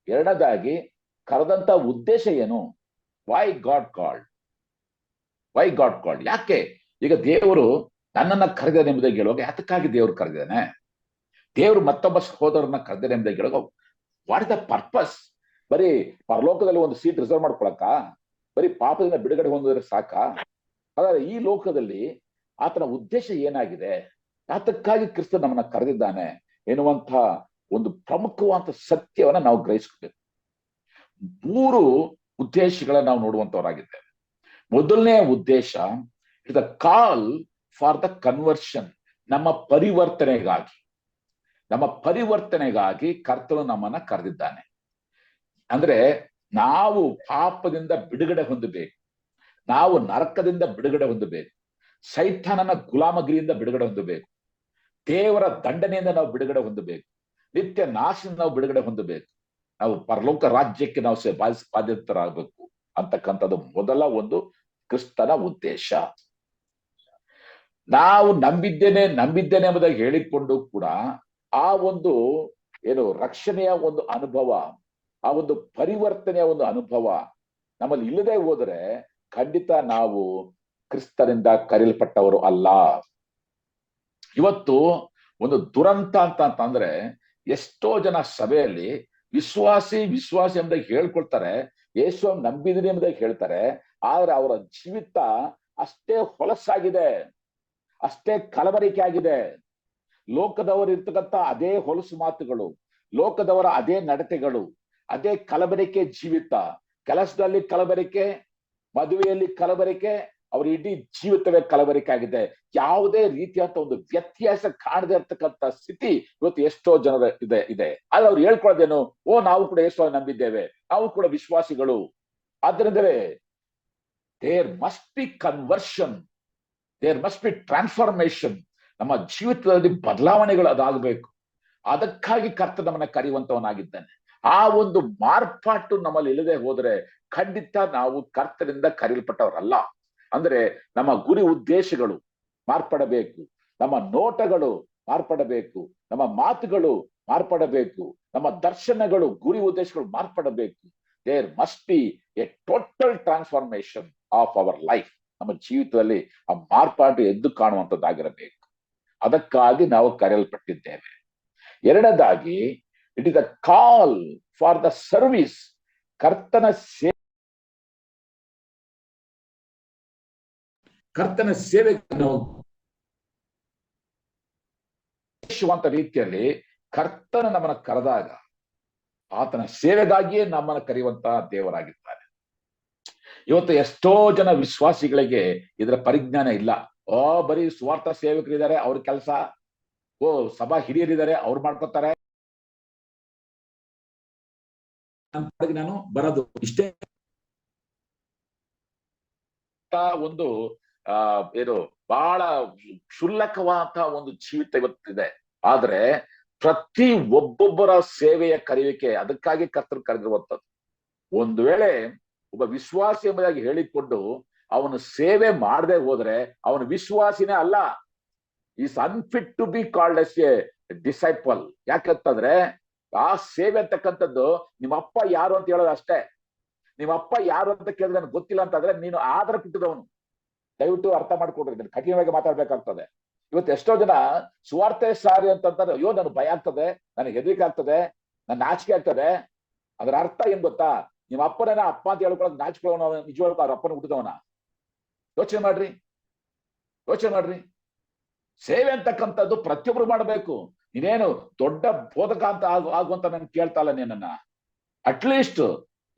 ಎರಡನೇದಾಗಿ ಕರೆದಂತ ಉದ್ದೇಶ ಏನು? Y god called. ಯಾಕೆ ಈಗ ದೇವರು ನನ್ನನ್ನ ಕರೆದಾನೆ ಎಂಬುದಾಗಿ ಹೇಳುವಾಗ ಯಾತಕ್ಕಾಗಿ ದೇವರು ಕರೆದಿದ್ದಾನೆ? ದೇವರು ಮತ್ತೊಬ್ಬ ಸಹೋದರನ್ನ ಕರೆದಾನೆ ಎಂಬುದಾಗಿ ಹೇಳುವಾಗ ವಾಟ್ ಇಸ್ ದ ಪರ್ಪಸ್? ಬರೀ ಪರಲೋಕದಲ್ಲಿ ಒಂದು ಸೀಟ್ ರಿಸರ್ವ್ ಮಾಡ್ಕೊಳಕ? ಬರೀ ಪಾಪದಿಂದ ಬಿಡುಗಡೆ ಹೊಂದಿದ್ರೆ ಸಾಕ? ಹಾಗಾದ್ರೆ ಈ ಲೋಕದಲ್ಲಿ ಆತನ ಉದ್ದೇಶ ಏನಾಗಿದೆ, ಯಾತಕ್ಕಾಗಿ ಕ್ರಿಸ್ತ ನಮ್ಮನ್ನ ಕರೆದಿದ್ದಾನೆ ಎನ್ನುವಂತಹ ಒಂದು ಪ್ರಮುಖವಾದ ಸತ್ಯವನ್ನ ನಾವು ಗ್ರಹಿಸ್ಬೇಕು. 3 ಉದ್ದೇಶಗಳನ್ನ ನಾವು ನೋಡುವಂತವರಾಗಿದ್ದೇವೆ. ಮೊದಲನೇ ಉದ್ದೇಶ is the call for the conversion, ನಮ್ಮ ಪರಿವರ್ತನೆಗಾಗಿ. ನಮ್ಮ ಪರಿವರ್ತನೆಗಾಗಿ ಕರ್ತನು ನಮ್ಮನ್ನ ಕರೆದಿದ್ದಾನೆ. ಅಂದ್ರೆ ನಾವು ಪಾಪದಿಂದ ಬಿಡುಗಡೆ ಹೊಂದಬೇಕು, ನಾವು ನರಕದಿಂದ ಬಿಡುಗಡೆ ಹೊಂದಬೇಕು, ಸೈತಾನನ ಗುಲಾಮಗಿರಿಯಿಂದ ಬಿಡುಗಡೆ ಹೊಂದಬೇಕು, ದೇವರ ದಂಡನೆಯಿಂದ ನಾವು ಬಿಡುಗಡೆ ಹೊಂದಬೇಕು, ನಿತ್ಯ ನಾಶದಿಂದ ನಾವು ಬಿಡುಗಡೆ ಹೊಂದಬೇಕು, ನಾವು ಪರಲೋಕ ರಾಜ್ಯಕ್ಕೆ ನಾವು ಬಾಧ್ಯತರಾಗಬೇಕು ಅಂತಕ್ಕಂಥದ್ದು ಮೊದಲ ಒಂದು ಕ್ರಿಸ್ತನ ಉದ್ದೇಶ. ನಾವು ನಂಬಿದ್ದೇನೆ ಎಂಬುದಾಗಿ ಹೇಳಿಕೊಂಡು ಕೂಡ ಆ ಒಂದು ರಕ್ಷಣೆಯ ಒಂದು ಅನುಭವ, ಆ ಒಂದು ಪರಿವರ್ತನೆಯ ಒಂದು ಅನುಭವ ನಮ್ಮಲ್ಲಿ ಇಲ್ಲದೆ ಹೋದರೆ ಖಂಡಿತ ನಾವು ಕ್ರಿಸ್ತನಿಂದ ಕರೆಯಲ್ಪಟ್ಟವರು ಅಲ್ಲ. ಇವತ್ತು ಒಂದು ದುರಂತ ಅಂತಂದ್ರೆ ಎಷ್ಟೋ ಜನ ಸಭೆಯಲ್ಲಿ ವಿಶ್ವಾಸಿ ಎಂಬುದಾಗಿ ಹೇಳ್ಕೊಳ್ತಾರೆ, ಯೇಸು ನಂಬಿದೀನಿ ಎಂಬುದಾಗಿ ಹೇಳ್ತಾರೆ, ಆದ್ರೆ ಅವರ ಜೀವಿತ ಅಷ್ಟೇ ಹೊಲಸಾಗಿದೆ, ಅಷ್ಟೇ ಕಲಬರಿಕೆ ಆಗಿದೆ. ಲೋಕದವರು ಇರ್ತಕ್ಕಂಥ ಅದೇ ಹೊಲಸು ಮಾತುಗಳು, ಲೋಕದವರ ಅದೇ ನಡತೆಗಳು, ಅದೇ ಕಲಬರಿಕೆ ಜೀವಿತ, ಕೆಲಸದಲ್ಲಿ ಕಲಬರಿಕೆ, ಮದುವೆಯಲ್ಲಿ ಕಲಬರಿಕೆ, ಅವ್ರ ಇಡೀ ಜೀವಿತವೇ ಕಲಬರಿಕೆ ಆಗಿದೆ. ಯಾವುದೇ ರೀತಿಯಾದ ಒಂದು ವ್ಯತ್ಯಾಸ ಕಾಣದೇ ಇರ್ತಕ್ಕಂಥ ಸ್ಥಿತಿ ಇವತ್ತು ಎಷ್ಟೋ ಜನರ ಇದೆ. ಆದ್ರೆ ಅವ್ರು ಹೇಳ್ಕೊಳ್ಳೋದೇನು, ನಾವು ಕೂಡ ಎಷ್ಟೋ ನಂಬಿದ್ದೇವೆ, ನಾವು ಕೂಡ ವಿಶ್ವಾಸಿಗಳು. ಆದ್ರಿಂದಲೇ there must be conversion, there must be transformation. ನಮ್ಮ ಜೀವಿತದಲ್ಲಿ ಬದಲಾವಣೆಗಳು ಅದಾಗಬೇಕು. ಅದಕ್ಕಾಗಿ ಕರ್ತ ನಮ್ಮನ್ನ ಕರೆಯುವಂತವನಾಗಿದ್ದಾನೆ. ಆ ಒಂದು ಮಾರ್ಪಾಟು ನಮ್ಮಲ್ಲಿ ಇಲ್ಲದೆ ಹೋದ್ರೆ ಖಂಡಿತ ನಾವು ಕರ್ತನಿಂದ ಕರೆಯಲ್ಪಟ್ಟವರಲ್ಲ. ಅಂದ್ರೆ ನಮ್ಮ ಗುರಿ ಉದ್ದೇಶಗಳು ಮಾರ್ಪಡಬೇಕು, ನಮ್ಮ ನೋಟಗಳು ಮಾರ್ಪಡಬೇಕು, ನಮ್ಮ ಮಾತುಗಳು ಮಾರ್ಪಡಬೇಕು, ನಮ್ಮ ದರ್ಶನಗಳು, ಗುರಿ ಉದ್ದೇಶಗಳು ಮಾರ್ಪಡಬೇಕು. There must be a total transformation of our life. ನಮ್ಮ ಜೀವಿತದಲ್ಲಿ ಆ ಮಾರ್ಪಾಟು ಎದ್ದು ಕಾಣುವಂಥದ್ದಾಗಿರಬೇಕು. ಅದಕ್ಕಾಗಿ ನಾವು ಕರೆಯಲ್ಪಟ್ಟಿದ್ದೇವೆ. ಎರಡನೇದಾಗಿ, it is the call for the service. ಕರ್ತನ ಸೇವೆ ರೀತಿಯಲ್ಲಿ ಕರ್ತನ ನಮ್ಮನ್ನ ಕರೆದಾಗ ಆತನ ಸೇವೆಗಾಗಿಯೇ ನಮ್ಮನ್ನ ಕರೆಯುವಂತಹ ದೇವರಾಗಿದ್ದಾನೆ. ಇವತ್ತು ಎಷ್ಟೋ ಜನ ವಿಶ್ವಾಸಿಗಳಿಗೆ ಇದರ ಪರಿಜ್ಞಾನ ಇಲ್ಲ. ಬರೀ ಸ್ವಾರ್ಥ ಸೇವಕರಿದ್ದಾರೆ, ಅವ್ರ ಕೆಲಸ, ಸಭಾ ಹಿರಿಯರಿದ್ದಾರೆ, ಅವ್ರು ಮಾಡ್ಕೊತಾರೆ, ನಾನು ಬರೋದು ಇಷ್ಟೇ. ಒಂದು ಬಹಳ ಕ್ಷುಲ್ಲಕವಾದ ಒಂದು ಜೀವಿತ ಇವತ್ತಿದೆ. ಆದ್ರೆ ಪ್ರತಿ ಒಬ್ಬೊಬ್ಬರ ಸೇವೆಯ ಕರೆಯುವಿಕೆ, ಅದಕ್ಕಾಗಿ ಕರ್ತರು ಕರೆದಿರುವಂಥದ್ದು. ಒಂದು ವೇಳೆ ಒಬ್ಬ ವಿಶ್ವಾಸಿ ಎಂಬುದಾಗಿ ಹೇಳಿಕೊಂಡು ಅವನು ಸೇವೆ ಮಾಡದೆ ಹೋದ್ರೆ ಅವನು ವಿಶ್ವಾಸಿನೇ ಅಲ್ಲ. Is unfit to be called as a disciple. ಯಾಕಂತಂದ್ರೆ ಆ ಸೇವೆ ಅಂತಕ್ಕಂಥದ್ದು ನಿಮ್ಮ ಅಪ್ಪ ಯಾರು ಅಂತ ಹೇಳೋದು ಅಷ್ಟೇ. ನಿಮ್ಮ ಅಪ್ಪ ಯಾರು ಅಂತ ಕೇಳಿದ್ರೆ ನನಗೆ ಗೊತ್ತಿಲ್ಲ ಅಂತಂದ್ರೆ ನೀನು ಆಧಾರ ಬಿಟ್ಟಿದವನು. ದಯವಿಟ್ಟು ಅರ್ಥ ಮಾಡ್ಕೊಡ್ರಿ, ನಾನು ಕಠಿಣವಾಗಿ ಮಾತಾಡ್ಬೇಕಾಗ್ತದೆ. ಇವತ್ತು ಎಷ್ಟೋ ಜನ ಸುವಾರ್ತೆ ಸಾರಿ ಅಂತಂದ್ರೆ, ಅಯ್ಯೋ ನನಗೆ ಭಯ ಆಗ್ತದೆ, ನನಗೆ ಹೆದರಿಕೆ ಆಗ್ತದೆ, ನನ್ನ ನಾಚಿಕೆ ಆಗ್ತದೆ. ಅದರ ಅರ್ಥ ಏನ್ ಗೊತ್ತಾ? ನಿಮ್ಮ ಅಪ್ಪನ ಅಪ್ಪ ಅಂತ ಹೇಳ್ಕೊಳಕ್ ನಾಚಿಕೊಳ್ಳೋಣ, ನಿಜವಾಗ್ಲೂ ಅವ್ರ ಅಪ್ಪನ ಹುಟ್ಟಿದವನ? ಯೋಚನೆ ಮಾಡ್ರಿ. ಸೇವೆ ಅಂತಕ್ಕಂಥದ್ದು ಪ್ರತಿಯೊಬ್ರು ಮಾಡಬೇಕು. ನೀನೇನು ದೊಡ್ಡ ಬೋಧಕ ಅಂತ ಆಗುವಂತ ನನ್ ಕೇಳ್ತಾ ಇಲ್ಲ ನಿನ್ನ. ಅಟ್ಲೀಸ್ಟ್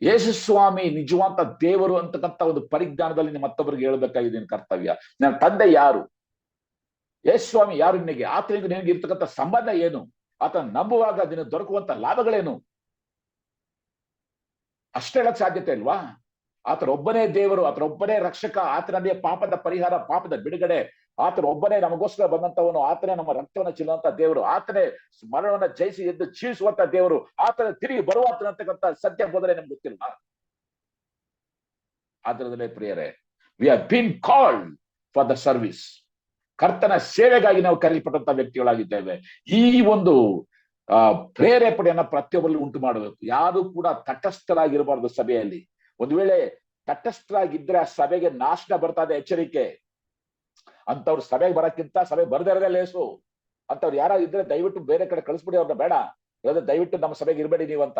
ಯೇಸು ಸ್ವಾಮಿ ನಿಜವಂತ ದೇವರು ಅಂತಕ್ಕಂಥ ಒಂದು ಪರಿಜ್ಞಾನದಲ್ಲಿ ನಿಮ್ಮ ಮತ್ತೊಬ್ಬರಿಗೆ ಹೇಳ್ಬೇಕಾಗಿದೆ ನಿನ್ ಕರ್ತವ್ಯ. ನನ್ನ ತಂದೆ ಯಾರು, ಯೇಸು ಸ್ವಾಮಿ ಯಾರು, ನಿನಗೆ ಆತನಿಗೆ ನಿನಗೆ ಇರ್ತಕ್ಕಂಥ ಸಂಬಂಧ ಏನು, ಆತನ ನಂಬುವಾಗ ನಿನಗೆ ದೊರಕುವಂತ ಲಾಭಗಳೇನು, ಅಷ್ಟೇ ಹೇಳಕ್ ಸಾಧ್ಯತೆ ಇಲ್ವಾ? ಆತನೊಬ್ಬನೇ ದೇವರು, ಆತನೊಬ್ಬನೇ ರಕ್ಷಕ, ಆತನದೇ ಪಾಪದ ಪರಿಹಾರ, ಪಾಪದ ಬಿಡುಗಡೆ, ಆತನೊಬ್ಬನೇ ನಮಗೋಸ್ಕರ ಬಂದಂತವನು, ಆತನೇ ನಮ್ಮ ರಕ್ತವನ್ನ ಚೆಲ್ಲುವಂತ ದೇವರು, ಆತನೇ ಮರಣವನ್ನ ಜಯಿಸಿ ಎದ್ದು ಜೀವಿಸುವಂತ ದೇವರು, ಆತನ ತಿರುಗಿ ಬರುವಂತಕ್ಕಂಥ ಸತ್ಯ ಬೋಧನೆ ನಮ್ಗೆ ಗೊತ್ತಿಲ್ಲ. ಆದ್ರದಲ್ಲೇ ಪ್ರಿಯರೇ, V have been called for the service. ಕರ್ತನ ಸೇವೆಗಾಗಿ ನಾವು ಕರೆಯಲ್ಪಟ್ಟಂತ ವ್ಯಕ್ತಿಗಳಾಗಿದ್ದೇವೆ. ಈ ಒಂದು ಪ್ರೇರೇಪಣೆಯನ್ನ ಪ್ರತಿಯೊಬ್ಬರಲ್ಲಿ ಉಂಟು ಮಾಡಬೇಕು. ಯಾರು ಕೂಡ ತಟಸ್ಥರಾಗಿರಬಾರ್ದು ಸಭೆಯಲ್ಲಿ. ಒಂದು ವೇಳೆ ತಟಸ್ಥರಾಗಿದ್ರೆ ಆ ಸಭೆಗೆ ನಾಶನ ಬರ್ತಾ ಇದೆ, ಎಚ್ಚರಿಕೆ. ಅಂತವ್ರು ಸಭೆಗೆ ಬರಕ್ಕಿಂತ ಸಭೆ ಬರ್ದೇ ಇರೋದೇ ಲೇಸು. ಅಂತವ್ರು ಯಾರು ಇದ್ರೆ ದಯವಿಟ್ಟು ಬೇರೆ ಕಡೆ ಕಳಿಸ್ಬಿಡಿ, ಅವ್ರನ್ನ ಬೇಡ, ಇರೋದ್ರೆ ದಯವಿಟ್ಟು ನಮ್ಮ ಸಭೆಗೆ ಇರಬೇಡಿ ನೀವಂತ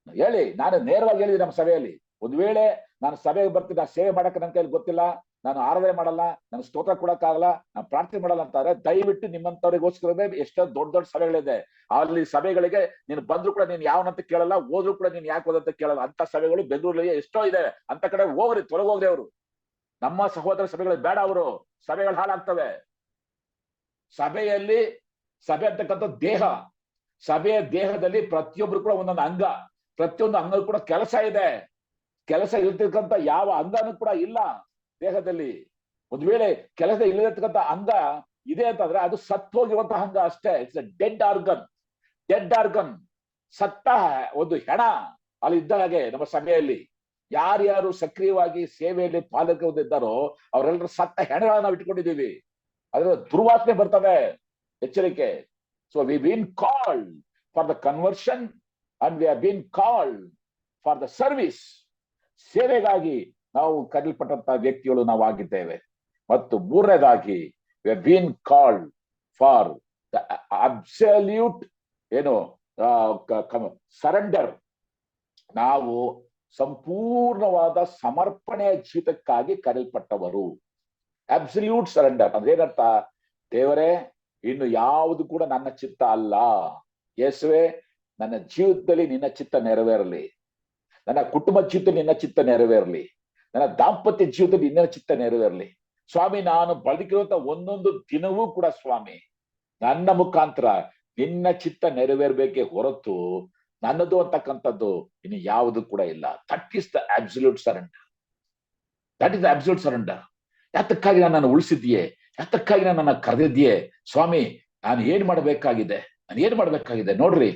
ಹೇಳಿ. ನಾನು ನೇರವಾಗಿ ಹೇಳಿದ್ದೀನಿ ನಮ್ಮ ಸಭೆಯಲ್ಲಿ, ಒಂದ್ ವೇಳೆ ನಾನು ಸಭೆಗೆ ಬರ್ತೀನಿ, ನಾನು ಸೇವೆ ಮಾಡಕ್ಕೆ ನನ್ನ ಕೈಲಿ ಗೊತ್ತಿಲ್ಲ, ನಾನು ಆರಾಧನೆ ಮಾಡಲ್ಲ, ನಾನು ಸ್ತೋತ್ರ ಕೊಡಕ್ಕಾಗಲ್ಲ, ನಾನು ಪ್ರಾರ್ಥನೆ ಮಾಡಲ್ಲ ಅಂತಾರೆ, ದಯವಿಟ್ಟು ನಿಮ್ಮಂತವ್ರಿಗೋಸ್ಕರವೇ ಎಷ್ಟೋ ದೊಡ್ಡ ದೊಡ್ಡ ಸಭೆಗಳಿದೆ. ಅಲ್ಲಿ ಸಭೆಗಳಿಗೆ ನೀನು ಬಂದ್ರು ಕೂಡ ನೀನ್ ಯಾವನಂತ ಕೇಳಲ್ಲ, ಹೋದ್ರು ಕೂಡ ನೀನ್ ಯಾಕೆ ಹೋದಂತ ಕೇಳಲ್ಲ. ಅಂತ ಸಭೆಗಳು ಬೆಂಗಳೂರಲ್ಲಿ ಎಷ್ಟೋ ಇದೆ. ಅಂತ ಕಡೆ ಹೋಗ್ರಿ, ತೊಲಗೋಗ್ರಿ ಅವರು. ನಮ್ಮ ಸಹೋದರ ಸಭೆಗಳು ಬೇಡ, ಅವರು ಸಭೆಗಳು ಹಾಳಾಗ್ತವೆ. ಸಭೆಯಲ್ಲಿ ಸಭೆ ಅಂತಕ್ಕಂಥ ದೇಹ, ಸಭೆಯ ದೇಹದಲ್ಲಿ ಪ್ರತಿಯೊಬ್ರು ಕೂಡ ಒಂದೊಂದು ಅಂಗ, ಪ್ರತಿಯೊಂದು ಅಂಗ ಕೂಡ ಕೆಲಸ ಇದೆ. ಕೆಲಸ ಇರ್ತಕ್ಕಂಥ ಯಾವ ಅಂಗನೂ ಕೂಡ ಇಲ್ಲ ದೇಹದಲ್ಲಿ. ಒಂದ್ ವೇಳೆ ಕೆಲಸ ಇಲ್ಲದಿರ್ತಕ್ಕಂಥ ಅಂಗ ಇದೆ ಅಂತಂದ್ರೆ ಅದು ಸತ್ತು ಹೋಗಿರುವಂತಹ ಅಂಗ ಅಷ್ಟೇ. It's a dead organ. Dead organ, ಸತ್ತ ಒಂದು ಹೆಣ ಅಲ್ಲಿ ಇದ್ದ ಹಾಗೆ. ನಮ್ಮ ಸಭೆಯಲ್ಲಿ ಯಾರ್ಯಾರು ಸಕ್ರಿಯವಾಗಿ ಸೇವೆಯಲ್ಲಿ ಪಾಲಕರಿದ್ದಾರೋ ಅವರೆಲ್ಲರೂ ಸತ್ತ ಹೆಣಗಳನ್ನ ನಾವು ಇಟ್ಕೊಂಡಿದ್ದೀವಿ. ಅದ್ರ ದುರ್ವಾಸನೆ ಬರ್ತವೆ, ಎಚ್ಚರಿಕೆ. So we been called for the conversion and we have been called for the service. ಸೇವೆಗಾಗಿ ನಾವು ಕರೆಯಲ್ಪಟ್ಟಂತಹ ವ್ಯಕ್ತಿಗಳು ನಾವು ಆಗಿದ್ದೇವೆ. ಮತ್ತು ಮೂರನೇದಾಗಿ we have been called for the absolute ಏನು ಸರೆಂಡರ್. ನಾವು ಸಂಪೂರ್ಣವಾದ ಸಮರ್ಪಣೆಯ ಜೀವಿತಕ್ಕಾಗಿ ಕರೆಯಲ್ಪಟ್ಟವರು. ಅಬ್ಸಲ್ಯೂಟ್ ಸರೆಂಡರ್ ಅಂದ್ರೆ ಏನರ್ಥ? ದೇವರೇ, ಇನ್ನು ಯಾವುದು ಕೂಡ ನನ್ನ ಚಿತ್ತ ಅಲ್ಲ. ಯೇಸುವೆ, ನನ್ನ ಜೀವಿತದಲ್ಲಿ ನಿನ್ನ ಚಿತ್ತ ನೆರವೇರಲಿ. ನನ್ನ ಕುಟುಂಬ ಜೀವಿತದಲ್ಲಿ ನಿನ್ನ ಚಿತ್ತ ನೆರವೇರಲಿ. ನನ್ನ ದಾಂಪತ್ಯ ಜೀವಿತದಲ್ಲಿ ನಿನ್ನ ಚಿತ್ತ ನೆರವೇರಲಿ. ಸ್ವಾಮಿ, ನಾನು ಬದುಕಿರುವಂತ ಒಂದೊಂದು ದಿನವೂ ಕೂಡ ಸ್ವಾಮಿ ನನ್ನ ಮುಖಾಂತರ ನಿನ್ನ ಚಿತ್ತ ನೆರವೇರ್ಬೇಕೆ ಹೊರತು ನನ್ನದು ಅಂತಕ್ಕಂಥದ್ದು ಇನ್ನು ಯಾವುದು ಕೂಡ ಇಲ್ಲ. That is the absolute surrender. That is the absolute surrender. ಯಾತಕ್ಕಾಗಿ ನನ್ನನ್ನು ಉಳಿಸಿದ್ಯೆ? ಯಾತಕ್ಕಾಗಿ ನನ್ನನ್ನು ಕರೆದಿದ್ಯೆ ಸ್ವಾಮಿ? ನಾನು ಏನ್ ಮಾಡ್ಬೇಕಾಗಿದೆ? ನೋಡ್ರಿ,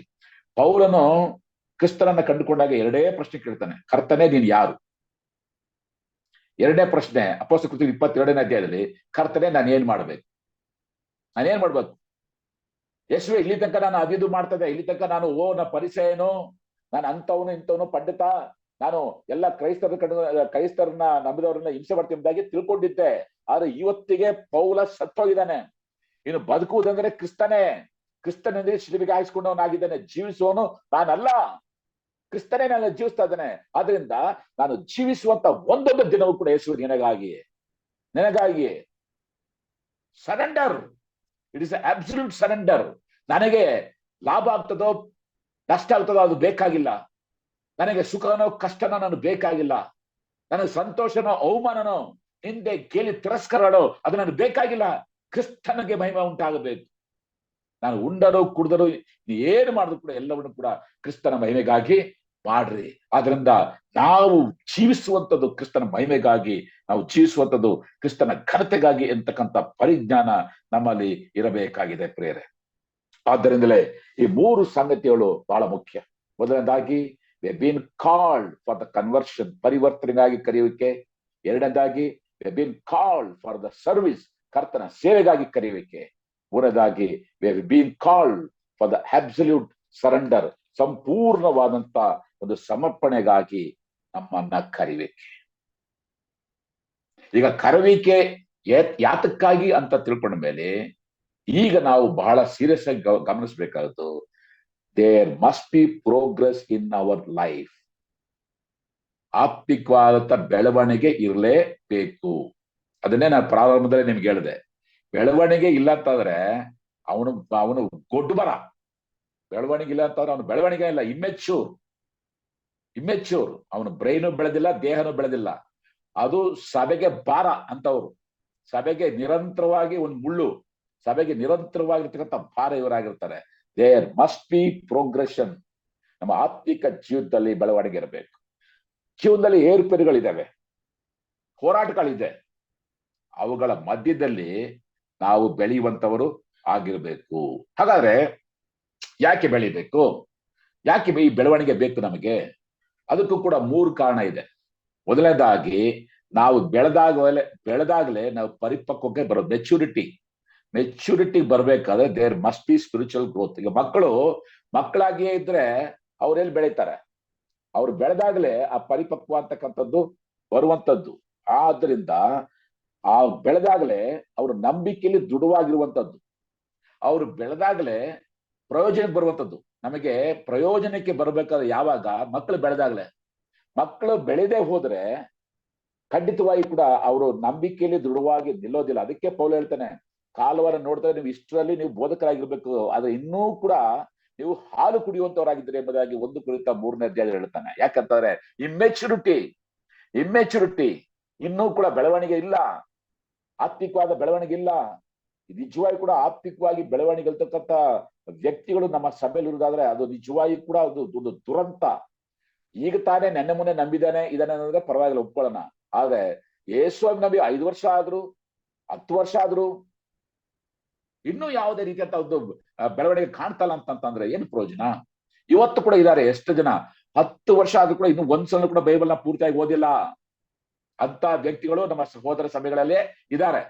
ಪೌಲನು ಕ್ರಿಸ್ತನನ್ನ ಕಂಡುಕೊಂಡಾಗ ಎರಡೇ ಪ್ರಶ್ನೆ ಕೇಳ್ತಾನೆ. ಕರ್ತನೇ, ನೀನ್ ಯಾರು? ಎರಡನೇ ಪ್ರಶ್ನೆ ಅಪೊಸ್ತಲರ ಕೃತ್ಯ 22ನೇ ಅಧ್ಯಾಯದಲ್ಲಿ, ಕರ್ತನೇ, ನಾನು ಏನ್ ಮಾಡ್ಬೇಕು? ಯೇಸುವೆ, ಇಲ್ಲಿ ತನಕ ನಾನು ಅದಿದು ಮಾಡ್ತದೆ, ಇಲ್ಲಿ ತನಕ ನಾನು ನಾ ಪರಿಚಯನು, ನಾನು ಅಂತವನು ಇಂಥವನು ಪಂಡಿತ, ನಾನು ಎಲ್ಲ ಕ್ರೈಸ್ತರನ್ನ ನಂಬಿದವ್ರನ್ನ ಹಿಂಸೆ ಮಾಡ್ತಿದ್ದಾಗಿ ತಿಳ್ಕೊಂಡಿದ್ದೆ. ಆದ್ರೆ ಇವತ್ತಿಗೆ ಪೌಲ ಸತ್ತೋಗಿದ್ದಾನೆ. ಇನ್ನು ಬದುಕುವುದಂದ್ರೆ ಕ್ರಿಸ್ತನೆಂದ್ರೆ ಶಿಲುಬೆಗೆ ಹಾಯಿಸ್ಕೊಂಡವನಾಗಿದ್ದಾನೆ. ಜೀವಿಸುವವನು ನಾನಲ್ಲ, ಕ್ರಿಸ್ತನೇ ನಾನು ಜೀವಿಸ್ತಾ ಇದ್ದಾನೆ. ಆದ್ರಿಂದ ನಾನು ಜೀವಿಸುವಂತ ಒಂದೊಂದು ದಿನವೂ ಕೂಡ ಯೇಸು ನಿನಗಾಗಿಯೇ surrender. It is absolute surrender. ನನಗೆ ಲಾಭ ಆಗ್ತದೋ ನಷ್ಟ ಆಗ್ತದೋ ಅದು ಬೇಕಾಗಿಲ್ಲ. ನನಗೆ ಸುಖನೋ ಕಷ್ಟನೋ ನಾನು ಬೇಕಾಗಿಲ್ಲ. ನನಗೆ ಸಂತೋಷನೋ ಅವಮಾನನೋ ನಿಂದೆ ಕೇಳಿ ತಿರಸ್ಕಾರನೋ ಅದು ನನಗೆ ಬೇಕಾಗಿಲ್ಲ. ಕ್ರಿಸ್ತನಿಗೆ ಮಹಿಮೆ ಉಂಟಾಗಬೇಕು. ನಾನು ಉಂಡರು ಕುಡಿದರು ಏನು ಮಾಡಿದ್ರು ಕೂಡ ಎಲ್ಲವನ್ನು ಕೂಡ ಕ್ರಿಸ್ತನ ಮಹಿಮೆಗಾಗಿ ಮಾಡ್ರಿ. ಆದ್ರಿಂದ ನಾವು ಜೀವಿಸುವಂಥದ್ದು ಕ್ರಿಸ್ತನ ಮಹಿಮೆಗಾಗಿ, ನಾವು ಜೀವಿಸುವಂಥದ್ದು ಕ್ರಿಸ್ತನ ಘನತೆಗಾಗಿ ಎಂತಕ್ಕಂಥ ಪರಿಜ್ಞಾನ ನಮ್ಮಲ್ಲಿ ಇರಬೇಕಾಗಿದೆ ಪ್ರಿಯರೇ. ಆದ್ದರಿಂದಲೇ ಈ ಮೂರು ಸಂಗತಿಗಳು ಬಹಳ ಮುಖ್ಯ. ಮೊದಲನೇದಾಗಿ we have been called for the conversion, ಪರಿವರ್ತನೆಗಾಗಿ ಕರೆಯುವಿಕೆ. ಎರಡನೇದಾಗಿ we have been called for the service, ಕರ್ತನ ಸೇವೆಗಾಗಿ ಕರೆಯುವಿಕೆ. ಮೂರನೇದಾಗಿ we have been called for the absolute surrender, ಸಂಪೂರ್ಣವಾದಂತ ಒಂದು ಸಮರ್ಪಣೆಗಾಗಿ ನಮ್ಮನ್ನ ಕರೆಯುವಿಕೆ. ಈಗ ಕರೆಯುವಿಕೆ ಯಾತಕ್ಕಾಗಿ ಅಂತ ತಿಳ್ಕೊಂಡ ಮೇಲೆ ಈಗ ನಾವು ಬಹಳ ಸೀರಿಯಸ್ ಆಗಿ ಗಮನಿಸಬೇಕಾದ್ದು, there must be progress in our life. ಆತ್ಮಿಕವಾದಂತ ಬೆಳವಣಿಗೆ ಇರಲೇಬೇಕು. ಅದನ್ನೇ ನಾನು ಪ್ರಾರಂಭದಲ್ಲಿ ನಿಮ್ಗೆ ಹೇಳಿದೆ. ಬೆಳವಣಿಗೆ ಇಲ್ಲ ಅಂತಂದ್ರೆ ಅವನು ಗೊಡ್ಡು ಬರ. ಬೆಳವಣಿಗೆ ಇಲ್ಲ ಅಂತಂದ್ರೆ ಅವನು ಬೆಳವಣಿಗೆ ಇಲ್ಲ, ಇಮ್ಮೆಚ್ಯೂರ್. ಅವನು ಬ್ರೈನು ಬೆಳೆದಿಲ್ಲ, ದೇಹನೂ ಬೆಳೆದಿಲ್ಲ. ಅದು ಸಭೆಗೆ ಭಾರ ಅಂತವ್ರು. ಸಭೆಗೆ ನಿರಂತರವಾಗಿ ಒಂದು ಮುಳ್ಳು, ಸಭೆಗೆ ನಿರಂತರವಾಗಿರ್ತಕ್ಕಂಥ ಭಾರ ಇವರಾಗಿರ್ತಾರೆ. There must be progression. ನಮ್ಮ ಆತ್ಮಿಕ ಜೀವನದಲ್ಲಿ ಬೆಳವಣಿಗೆ ಇರಬೇಕು. ಜೀವನದಲ್ಲಿ ಏರುಪೇರುಗಳಿದ್ದಾವೆ, ಹೋರಾಟಗಳಿದೆ. ಅವುಗಳ ಮಧ್ಯದಲ್ಲಿ ನಾವು ಬೆಳೆಯುವಂತವರು ಆಗಿರ್ಬೇಕು. ಹಾಗಾದ್ರೆ ಯಾಕೆ ಬೆಳಿಬೇಕು? ಯಾಕೆ ಈ ಬೆಳವಣಿಗೆ ಬೇಕು ನಮಗೆ? ಅದಕ್ಕೂ ಕೂಡ ಮೂರು ಕಾರಣ ಇದೆ. ಮೊದಲನೇದಾಗಿ, ನಾವು ಬೆಳೆದಾಗಲೇ ನಾವು ಪರಿಪಕ್ವಕ್ಕೆ ಬರೋದು. ಮೆಚ್ಯೂರಿಟಿ ಬರ್ಬೇಕಾದ್ರೆ there must be spiritual growth. ಈಗ ಮಕ್ಕಳಾಗಿಯೇ ಇದ್ರೆ ಅವ್ರೆಲ್ಲಿ ಬೆಳೀತಾರೆ? ಅವ್ರು ಬೆಳೆದಾಗಲೇ ಆ ಪರಿಪಕ್ವ ಅಂತಕ್ಕಂಥದ್ದು ಬರುವಂತದ್ದು. ಆದ್ರಿಂದ ಆ ಬೆಳೆದಾಗಲೇ ಅವ್ರ ನಂಬಿಕೆಯಲ್ಲಿ ದೃಢವಾಗಿರುವಂತದ್ದು, ಅವ್ರು ಬೆಳೆದಾಗಲೇ ಪ್ರಯೋಜನಕ್ಕೆ ಬರುವಂತದ್ದು. ನಮಗೆ ಪ್ರಯೋಜನಕ್ಕೆ ಬರ್ಬೇಕಾದ್ರೆ ಯಾವಾಗ? ಮಕ್ಕಳು ಬೆಳೆದಾಗಲೇ. ಮಕ್ಕಳು ಬೆಳೆದೇ ಹೋದ್ರೆ ಖಂಡಿತವಾಗಿ ಕೂಡ ಅವರು ನಂಬಿಕೆಯಲ್ಲಿ ದೃಢವಾಗಿ ನಿಲ್ಲೋದಿಲ್ಲ. ಅದಕ್ಕೆ ಪೌಲ ಹೇಳ್ತಾನೆ, ಕಾಲವನ್ನು ನೋಡಿದ್ರೆ ನೀವು ಇಷ್ಟರಲ್ಲಿ ನೀವು ಬೋಧಕರಾಗಿರ್ಬೇಕು, ಆದ್ರೆ ಇನ್ನೂ ಕೂಡ ನೀವು ಹಾಲು ಕುಡಿಯುವಂತವರಾಗಿದ್ದೀರಿ ಎಂಬುದಾಗಿ 1 ಕೊರಿಂಥ 3ನೇ ಅಧ್ಯಾಯದಲ್ಲಿ ಹೇಳ್ತಾನೆ. ಯಾಕಂತಂದ್ರೆ ಇಮ್ಮೆಚುರಿಟಿ ಇನ್ನೂ ಕೂಡ ಬೆಳವಣಿಗೆ ಇಲ್ಲ, ಆತ್ಮಿಕವಾದ ಬೆಳವಣಿಗೆ ಇಲ್ಲ. ನಿಜವಾಗಿ ಕೂಡ ಆತ್ಮಿಕವಾಗಿ ಬೆಳವಣಿಗೆ ಇರ್ತಕ್ಕಂಥ ವ್ಯಕ್ತಿಗಳು ನಮ್ಮ ಸಭೆಯಲ್ಲಿ ಇರುವುದಾದ್ರೆ ಅದು ನಿಜವಾಗಿ ಕೂಡ ಅದು ಒಂದು ದುರಂತ. ಈಗ ತಾನೇ ನೆನ್ನೆ ಮೊನ್ನೆ ನಂಬಿದಾನೆ ಇದಾನೆ ಅನ್ನೋದ್ರೆ ಪರವಾಗಿಲ್ಲ, ಒಪ್ಕೊಳ್ಳೋಣ. ಆದ್ರೆ ಯೇಸು ನಂಬಿ 5 ವರ್ಷ ಆದ್ರು 10 ವರ್ಷ ಆದ್ರು ಇನ್ನೂ ಯಾವುದೇ ರೀತಿಯಂತ ಒಂದು ಬೆಳವಣಿಗೆ ಕಾಣ್ತಲ್ಲ ಅಂತಂದ್ರೆ ಏನು ಪ್ರಯೋಜನ? ಇವತ್ತು ಕೂಡ ಇದ್ದಾರೆ ಎಷ್ಟು ಜನ 10 ವರ್ಷ ಆದ್ರೂ ಕೂಡ ಇನ್ನು ಒಂದ್ಸಲ ಕೂಡ ಬೈಬಲ್ನ ಪೂರ್ತಿಯಾಗಿ ಓದಿಲ್ಲ ಅಂತ ವ್ಯಕ್ತಿಗಳು ನಮ್ಮ ಸಹೋದರ ಸಭೆಗಳಲ್ಲೇ ಇದ್ದಾರೆ.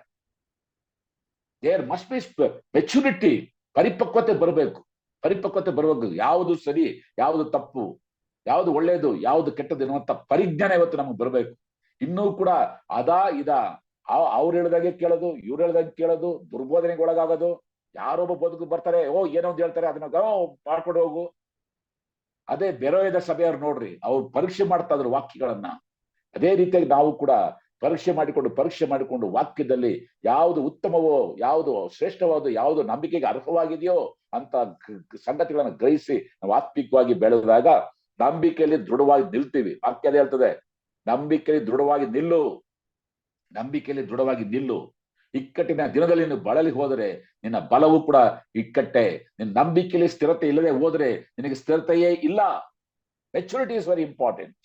ದೇರ್ ಮಸ್ಟ್ ಬಿ ಮೆಚುರಿಟಿ, ಪರಿಪಕ್ವತೆ ಬರಬೇಕು. ಯಾವುದು ಸರಿ, ಯಾವುದು ತಪ್ಪು, ಯಾವುದು ಒಳ್ಳೇದು, ಯಾವುದು ಕೆಟ್ಟದ್ದು ಎನ್ನುವಂತ ಪರಿಜ್ಞಾನ ಇವತ್ತು ನಮಗೆ ಬರಬೇಕು. ಇನ್ನೂ ಕೂಡ ಅವ್ರು ಹೇಳ್ದಾಗೆ ಕೇಳೋದು, ಇವ್ರು ಹೇಳ್ದಾಗೆ ಕೇಳೋದು, ದುರ್ಬೋಧನೆಗೆ ಒಳಗಾಗೋದು. ಯಾರೊಬ್ಬ ಬದುಕು ಬರ್ತಾರೆ, ಏನೋ ಒಂದು ಹೇಳ್ತಾರೆ, ಅದನ್ನ ಮಾಡ್ಕೊಂಡು ಹೋಗು. ಅದೇ ಬೆರೋಯದ ಸಭೆಯವ್ರು ನೋಡ್ರಿ, ಅವ್ರು ಪರೀಕ್ಷೆ ಮಾಡ್ತಾ ಇದ್ರು ವಾಕ್ಯಗಳನ್ನ. ಅದೇ ರೀತಿಯಾಗಿ ನಾವು ಕೂಡ ಪರೀಕ್ಷೆ ಮಾಡಿಕೊಂಡು ವಾಕ್ಯದಲ್ಲಿ ಯಾವುದು ಉತ್ತಮವೋ, ಯಾವುದು ಶ್ರೇಷ್ಠವಾದ, ಯಾವುದು ನಂಬಿಕೆಗೆ ಅರ್ಹವಾಗಿದೆಯೋ ಅಂತ ಸಂಗತಿಗಳನ್ನ ಗ್ರಹಿಸಿ ನಾವು ಆತ್ಮಿಕವಾಗಿ ಬೆಳೆದಾಗ ನಂಬಿಕೆಯಲ್ಲಿ ದೃಢವಾಗಿ ನಿಲ್ತೀವಿ. ವಾಕ್ಯದ ಹೇಳ್ತದೆ, ನಂಬಿಕೆಯಲ್ಲಿ ದೃಢವಾಗಿ ನಿಲ್ಲು. ಇಕ್ಕಟ್ಟಿನ ದಿನದಲ್ಲಿ ನೀನು ಬಳಲಿ ಹೋದರೆ ನಿನ್ನ ಬಲವು ಕೂಡ ಇಕ್ಕಟ್ಟೆ. ನಿನ್ನ ನಂಬಿಕೆಯಲ್ಲಿ ಸ್ಥಿರತೆ ಇಲ್ಲದೆ ಹೋದ್ರೆ ನಿನಗೆ ಸ್ಥಿರತೆಯೇ ಇಲ್ಲ. Maturity is very important.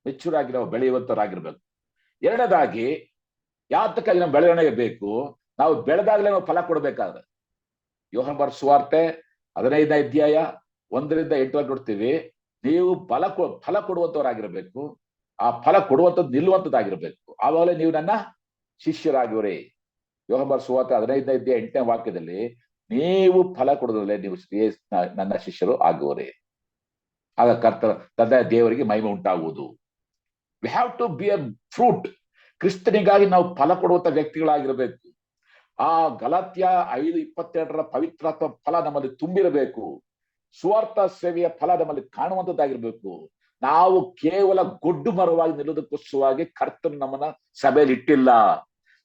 Mature ಆಗಿ ನಾವು ಬೆಳೆಯುವಂತರಾಗಿರ್ಬೇಕು. ಎರಡನೇದಾಗಿ ಯಾತಕ್ಕಾಗಿ ನಾವು ಬೆಳವಣಿಗೆ ಬೇಕು? ನಾವು ಬೆಳೆದಾಗಲೇ ನಾವು ಫಲ ಕೊಡ್ಬೇಕಾದ್ರೆ. ಯೋಹಾನ ಬರೆದ ಸುವಾರ್ತೆ 15ನೇ ಅಧ್ಯಾಯ 1-8 ನೋಡ್ತೀವಿ. ನೀವು ಫಲ ಕೊಡುವಂತವರಾಗಿರ್ಬೇಕು. ಆ ಫಲ ಕೊಡುವಂಥದ್ದು ನಿಲ್ಲುವಂಥದ್ದಾಗಿರ್ಬೇಕು. ಆವಾಗಲೇ ನೀವು ನನ್ನ ಶಿಷ್ಯರಾಗಿವರೇ. ಯೋಹಾನ ಬರೆದ ಸುವಾರ್ತೆ 15ನೇ ಅಧ್ಯಾಯ 8ನೇ ವಾಕ್ಯದಲ್ಲಿ, ನೀವು ಫಲ ಕೊಡೋದ್ರಲ್ಲೇ ನೀವು ನನ್ನ ಶಿಷ್ಯರು ಆಗುವರೇ. ಆಗ ಕರ್ತರ ತಂದೆ ದೇವರಿಗೆ ಮಹಿಮೆ ಉಂಟಾಗುವುದು. We have to bear fruit. ಕ್ರಿಸ್ತನಿಗಾಗಿ ನಾವು ಫಲ ಕೊಡುವಂತ ವ್ಯಕ್ತಿಗಳಾಗಿರ್ಬೇಕು. ಆ ಗಲಾತ್ಯ 5:22 ಪವಿತ್ರಾತ್ಮ ಫಲ ನಮ್ಮಲ್ಲಿ ತುಂಬಿರಬೇಕು. ಸ್ವಾರ್ಥ ಸೇವೆಯ ಫಲ ನಮ್ಮಲ್ಲಿ ಕಾಣುವಂತದ್ದಾಗಿರ್ಬೇಕು. ನಾವು ಕೇವಲ ಗೊಡ್ಡು ಮರವಾಗಿ ನಿಲ್ಲೋದಕ್ಕೋಸ್ಕರವಾಗಿ ಕರ್ತನು ನಮ್ಮನ್ನ ಸಭೆಯಲ್ಲಿ ಇಟ್ಟಿಲ್ಲ.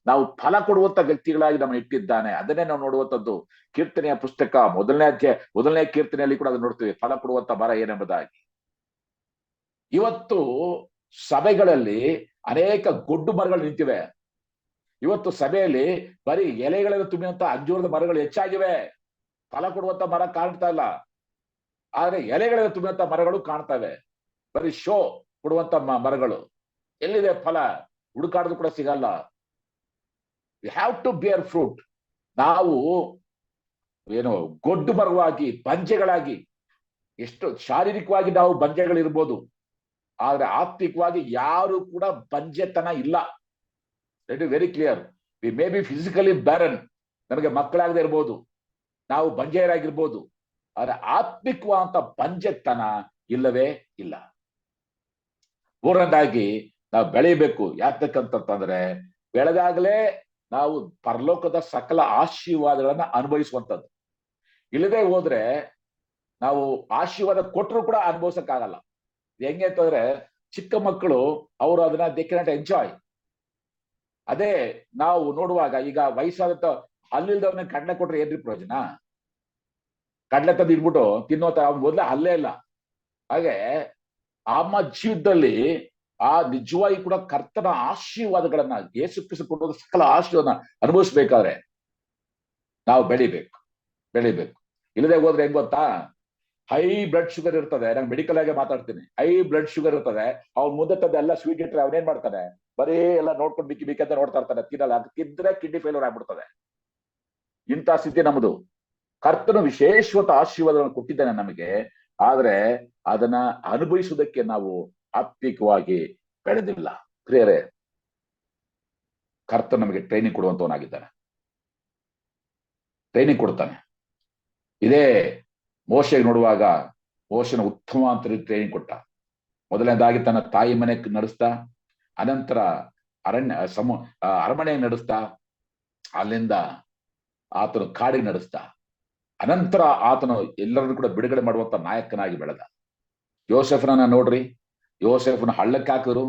ನಾವು ಫಲ ಕೊಡುವಂತ ವ್ಯಕ್ತಿಗಳಾಗಿ ನಮ್ಮನ್ನು ಇಟ್ಟಿದ್ದಾನೆ. ಅದನ್ನೇ ನಾವು ನೋಡುವಂಥದ್ದು. ಕೀರ್ತನೆಯ ಪುಸ್ತಕ 1ನೇ ಕೀರ್ತನೆಯಲ್ಲಿ ಕೂಡ ಅದನ್ನ ನೋಡ್ತೀವಿ, ಫಲ ಕೊಡುವಂತ ಮರ ಏನೆಂಬುದಾಗಿ. ಇವತ್ತು ಸಭೆಗಳಲ್ಲಿ ಅನೇಕ ಗೊಡ್ಡು ಮರಗಳು ನಿಂತಿವೆ. ಇವತ್ತು ಸಭೆಯಲ್ಲಿ ಬರೀ ಎಲೆಗಳನ್ನು ತುಂಬಿದಂತ ಅಂಜೂರದ ಮರಗಳು ಹೆಚ್ಚಾಗಿವೆ. ಫಲ ಕೊಡುವಂತ ಮರ ಕಾಣ್ತಾ ಇಲ್ಲ, ಆದ್ರೆ ಎಲೆಗಳನ್ನು ತುಂಬಿದಂತ ಮರಗಳು ಕಾಣ್ತವೆ. ಬರೀ ಶೋ ಕೊಡುವಂತ ಮರಗಳು. ಎಲ್ಲಿದೆ ಫಲ? ಹುಡುಕಾಡೋದು ಕೂಡ ಸಿಗಲ್ಲ. We have to bear fruit. ನಾವು ಗೊಡ್ಡು ಮರವಾಗಿ, ಬಂಜೆಗಳಾಗಿ, ಎಷ್ಟು ಶಾರೀರಿಕವಾಗಿ ನಾವು ಬಂಜೆಗಳಿರ್ಬೋದು, ಆದ್ರೆ ಆತ್ಮಿಕವಾಗಿ ಯಾರು ಕೂಡ ಬಂಜೆತನ ಇಲ್ಲ. Let it very clear. We may be physically barren, ನಮಗೆ ಮಕ್ಕಳಾಗದೆ ಇರ್ಬೋದು, ನಾವು ಬಂಜೆಯರಾಗಿರ್ಬೋದು, ಆದ್ರೆ ಆತ್ಮಿಕವಾದಂತ ಬಂಜೆತನ ಇಲ್ಲವೇ ಇಲ್ಲ. ಮೂರನೇದಾಗಿ ನಾವು ಬೆಳೆಯಬೇಕು. ಯಾತಕ್ಕಂತಂದ್ರೆ ಬೆಳೆದಾಗಲೇ ನಾವು ಪರಲೋಕದ ಸಕಲ ಆಶೀರ್ವಾದಗಳನ್ನ ಅನುಭವಿಸುವಂಥದ್ದು. ಇಲ್ಲದೆ ಹೋದ್ರೆ ನಾವು ಆಶೀರ್ವಾದ ಕೊಟ್ಟರು ಕೂಡ ಅನುಭವಿಸಕ್ಕಾಗಲ್ಲ. ಹೆಂಗೆ ಅಂತಂದ್ರೆ ಚಿಕ್ಕ ಮಕ್ಕಳು ಅವರು ಅದನ್ನ ದೇ ಕ್ಯಾನ್ ನಾಟ್ ಎಂಜಾಯ್. ಅದೇ ನಾವು ನೋಡುವಾಗ ಈಗ ವಯಸ್ಸಾದಂತ ಹಲ್ಲಿಲ್ದವನ್ನ ಕಡಲೆ ಕೊಟ್ರೆ ಏನ್ರಿ ಪ್ರಯೋಜನ? ಕಡಲೆ ತಂದು ಇಟ್ಬಿಟ್ಟು ತಿನ್ನೋತ ಮೊದ್ಲೇ ಹಲ್ಲೇ ಇಲ್ಲ. ಹಾಗೆ ನಮ್ಮ ಜೀವಿತದಲ್ಲಿ ನಿಜವಾಗಿ ಕೂಡ ಕರ್ತನ ಆಶೀರ್ವಾದಗಳನ್ನ, ಯೇಸು ಕ್ರಿಸ್ತ ಕೊಡುವ ಸಕಲ ಆಶೀರ್ವಾದ ಅನುಭವಿಸ್ಬೇಕಾದ್ರೆ ನಾವು ಬೆಳಿಬೇಕು. ಇಲ್ಲದೆ ಹೋದ್ರೆ ಹೆಂಗ್ ಗೊತ್ತಾ? ಹೈ ಬ್ಲಡ್ ಶುಗರ್ ಇರ್ತದೆ. ನಾನು ಮೆಡಿಕಲ್ ಆಗಿ ಮಾತಾಡ್ತೀನಿ. ಹೈ ಬ್ಲಡ್ ಶುಗರ್ ಇರ್ತದೆ. ಅವ್ನು ಮುಂದೆ ತಂದ ಎಲ್ಲ ಸ್ವೀಟ್ ಇಟ್ಟರೆ ಅವನೇನ್ ಮಾಡ್ತಾನೆ? ಬರೀ ಎಲ್ಲ ನೋಡ್ಕೊಂಡು ಬಿಕ್ಕಿ ಅಂತ ನೋಡ್ತಾ ಇರ್ತಾನೆ. ತಿನ್ನಲ್ಲ. ಅದಕ್ಕಿದ್ರೆ ಕಿಡ್ನಿ ಫೇಲ್ಯೂರ್ ಆಗ್ಬಿಡ್ತದೆ. ಇಂಥ ಸ್ಥಿತಿ ನಮ್ದು. ಕರ್ತನು ವಿಶೇಷವಾದ ಆಶೀರ್ವಾದವನ್ನು ಕೊಟ್ಟಿದ್ದಾನೆ ನಮಗೆ. ಆದ್ರೆ ಅದನ್ನ ಅನುಭವಿಸುವುದಕ್ಕೆ ನಾವು ಆತ್ಮಿಕವಾಗಿ ಬೆಳೆದಿಲ್ಲ. ಪ್ರಿಯರೇ, ಕರ್ತನು ನಮಗೆ ಟ್ರೈನಿಂಗ್ ಕೊಡುವಂತವನಾಗಿದ್ದಾನೆ. ಟ್ರೈನಿಂಗ್ ಕೊಡ್ತಾನೆ. ಇದೇ ಮೋಶೆಗೆ ನೋಡುವಾಗ ಮೋಶನ ಉತ್ತಮ ಅಂತ ಟ್ರೈನಿಂಗ್ ಕೊಟ್ಟ. ಮೊದಲನೇದಾಗಿ ತನ್ನ ತಾಯಿ ಮನೆ ನಡೆಸ್ತಾ, ಅನಂತರ ಅರಮನೆ ನಡೆಸ್ತಾ, ಅಲ್ಲಿಂದ ಆತನು ಕಾಡಿಗೆ ನಡೆಸ್ತಾ, ಅನಂತರ ಆತನು ಎಲ್ಲರನ್ನು ಕೂಡ ಬಿಡುಗಡೆ ಮಾಡುವಂತ ನಾಯಕನಾಗಿ ಬೆಳೆದ. ಯೋಸೆಫನ ನೋಡ್ರಿ, ಯೋಸೆಫನ ಹಳ್ಳಕ್ಕೆ ಹಾಕಿದ್ರು,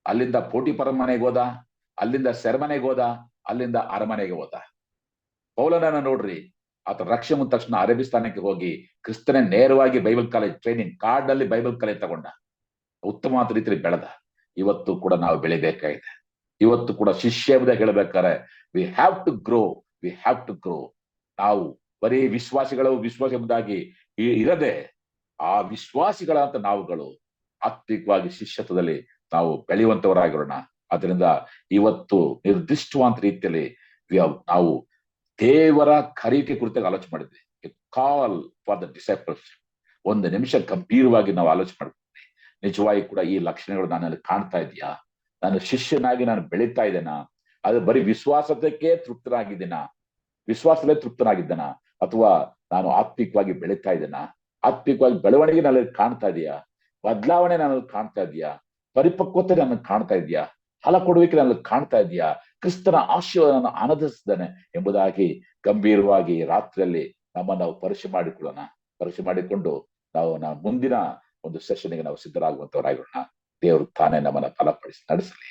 ಅಲ್ಲಿಂದ ಪೋಟಿಪರ ಮನೆಗೆ ಹೋದ, ಅಲ್ಲಿಂದ ಸೆರೆಮನೆಗೆ ಹೋದ, ಅಲ್ಲಿಂದ ಅರಮನೆಗೆ ಹೋದ. ಪೌಲನನ್ನ ನೋಡ್ರಿ, ಆತ ರಕ್ಷಣೆ ಮುಗಿದ ತಕ್ಷಣ ಅರೇಬಿಸ್ತಾನಕ್ಕೆ ಹೋಗಿ ಕ್ರಿಸ್ತನೇ ನೇರವಾಗಿ ಬೈಬಲ್ ಕಾಲೇಜ್ ಟ್ರೈನಿಂಗ್ ಕಾರ್ಡ್ನಲ್ಲಿ ಬೈಬಲ್ ಕಾಲೇಜ್ ತಗೊಂಡ, ಉತ್ತಮವಾದ ರೀತಿಯಲ್ಲಿ ಬೆಳೆದ. ಇವತ್ತು ಕೂಡ ನಾವು ಬೆಳಿಬೇಕಾಗಿದೆ. ಇವತ್ತು ಕೂಡ ಶಿಷ್ಯದ ಹೇಳ್ಬೇಕಾದ್ರೆ we have to grow, we have to grow. ನಾವು ಬರೀ ವಿಶ್ವಾಸ ಎಂಬುದಾಗಿ ಇರದೆ ಆ ವಿಶ್ವಾಸಿಗಳಂತ ನಾವುಗಳು ಆತ್ಮಿಕವಾಗಿ ಶಿಷ್ಯತ್ವದಲ್ಲಿ ನಾವು ಬೆಳೆಯುವಂತವರಾಗಿರೋಣ. ಅದರಿಂದ ಇವತ್ತು ನಿರ್ದಿಷ್ಟವಾದ ರೀತಿಯಲ್ಲಿ ನಾವು ದೇವರ ಕರೆಯುವಿಕೆ ಕುರಿತಾಗಿ ಆಲೋಚನೆ ಮಾಡಿದ್ವಿ. Call for the disciples. ಒಂದು ನಿಮಿಷ ಗಂಭೀರವಾಗಿ ನಾವು ಆಲೋಚನೆ ಮಾಡ್ತೀವಿ. ನಿಜವಾಗಿ ಕೂಡ ಈ ಲಕ್ಷಣಗಳು ನನ್ನಲ್ಲಿ ಕಾಣ್ತಾ ಇದೆಯಾ? ನಾನು ಶಿಷ್ಯನಾಗಿ ನಾನು ಬೆಳೀತಾ ಇದ್ದೇನಾ? ಅದು ಬರೀ ವಿಶ್ವಾಸಕ್ಕೆ ವಿಶ್ವಾಸದಲ್ಲೇ ತೃಪ್ತನಾಗಿದ್ದೇನ, ಅಥವಾ ನಾನು ಆತ್ಮಿಕವಾಗಿ ಬೆಳೀತಾ ಇದ್ದೇನಾ? ಆತ್ಮಿಕವಾಗಿ ಬೆಳವಣಿಗೆ ನನ್ನಲ್ಲಿ ಕಾಣ್ತಾ ಇದೆಯಾ? ಬದಲಾವಣೆ ನನ್ನಲ್ಲಿ ಕಾಣ್ತಾ ಇದೆಯಾ? ಪರಿಪಕ್ವತೆ ನನಗೆ ಕಾಣ್ತಾ ಇದೆಯಾ? ಫಲ ಕೊಡುವಿಕೆ ನನಗೆ ಕಾಣ್ತಾ ಇದೆಯಾ? ಕ್ರಿಸ್ತನ ಆಶೀರ್ವಾದವನ್ನು ಆನಂದಿಸಿದ್ದಾನೆ ಎಂಬುದಾಗಿ ಗಂಭೀರವಾಗಿ ರಾತ್ರಿಯಲ್ಲಿ ನಮ್ಮನ್ನು ನಾವು ಪರೀಕ್ಷೆ ಮಾಡಿಕೊಂಡು ನಾವು ಮುಂದಿನ ಒಂದು ಸೆಷನ್ಗೆ ನಾವು ಸಿದ್ಧರಾಗುವಂತವರಾಗಿರೋಣ. ದೇವರು ತಾನೇ ನಮ್ಮನ್ನ ಫಲಪಡಿಸಿ ನಡೆಸಲಿ.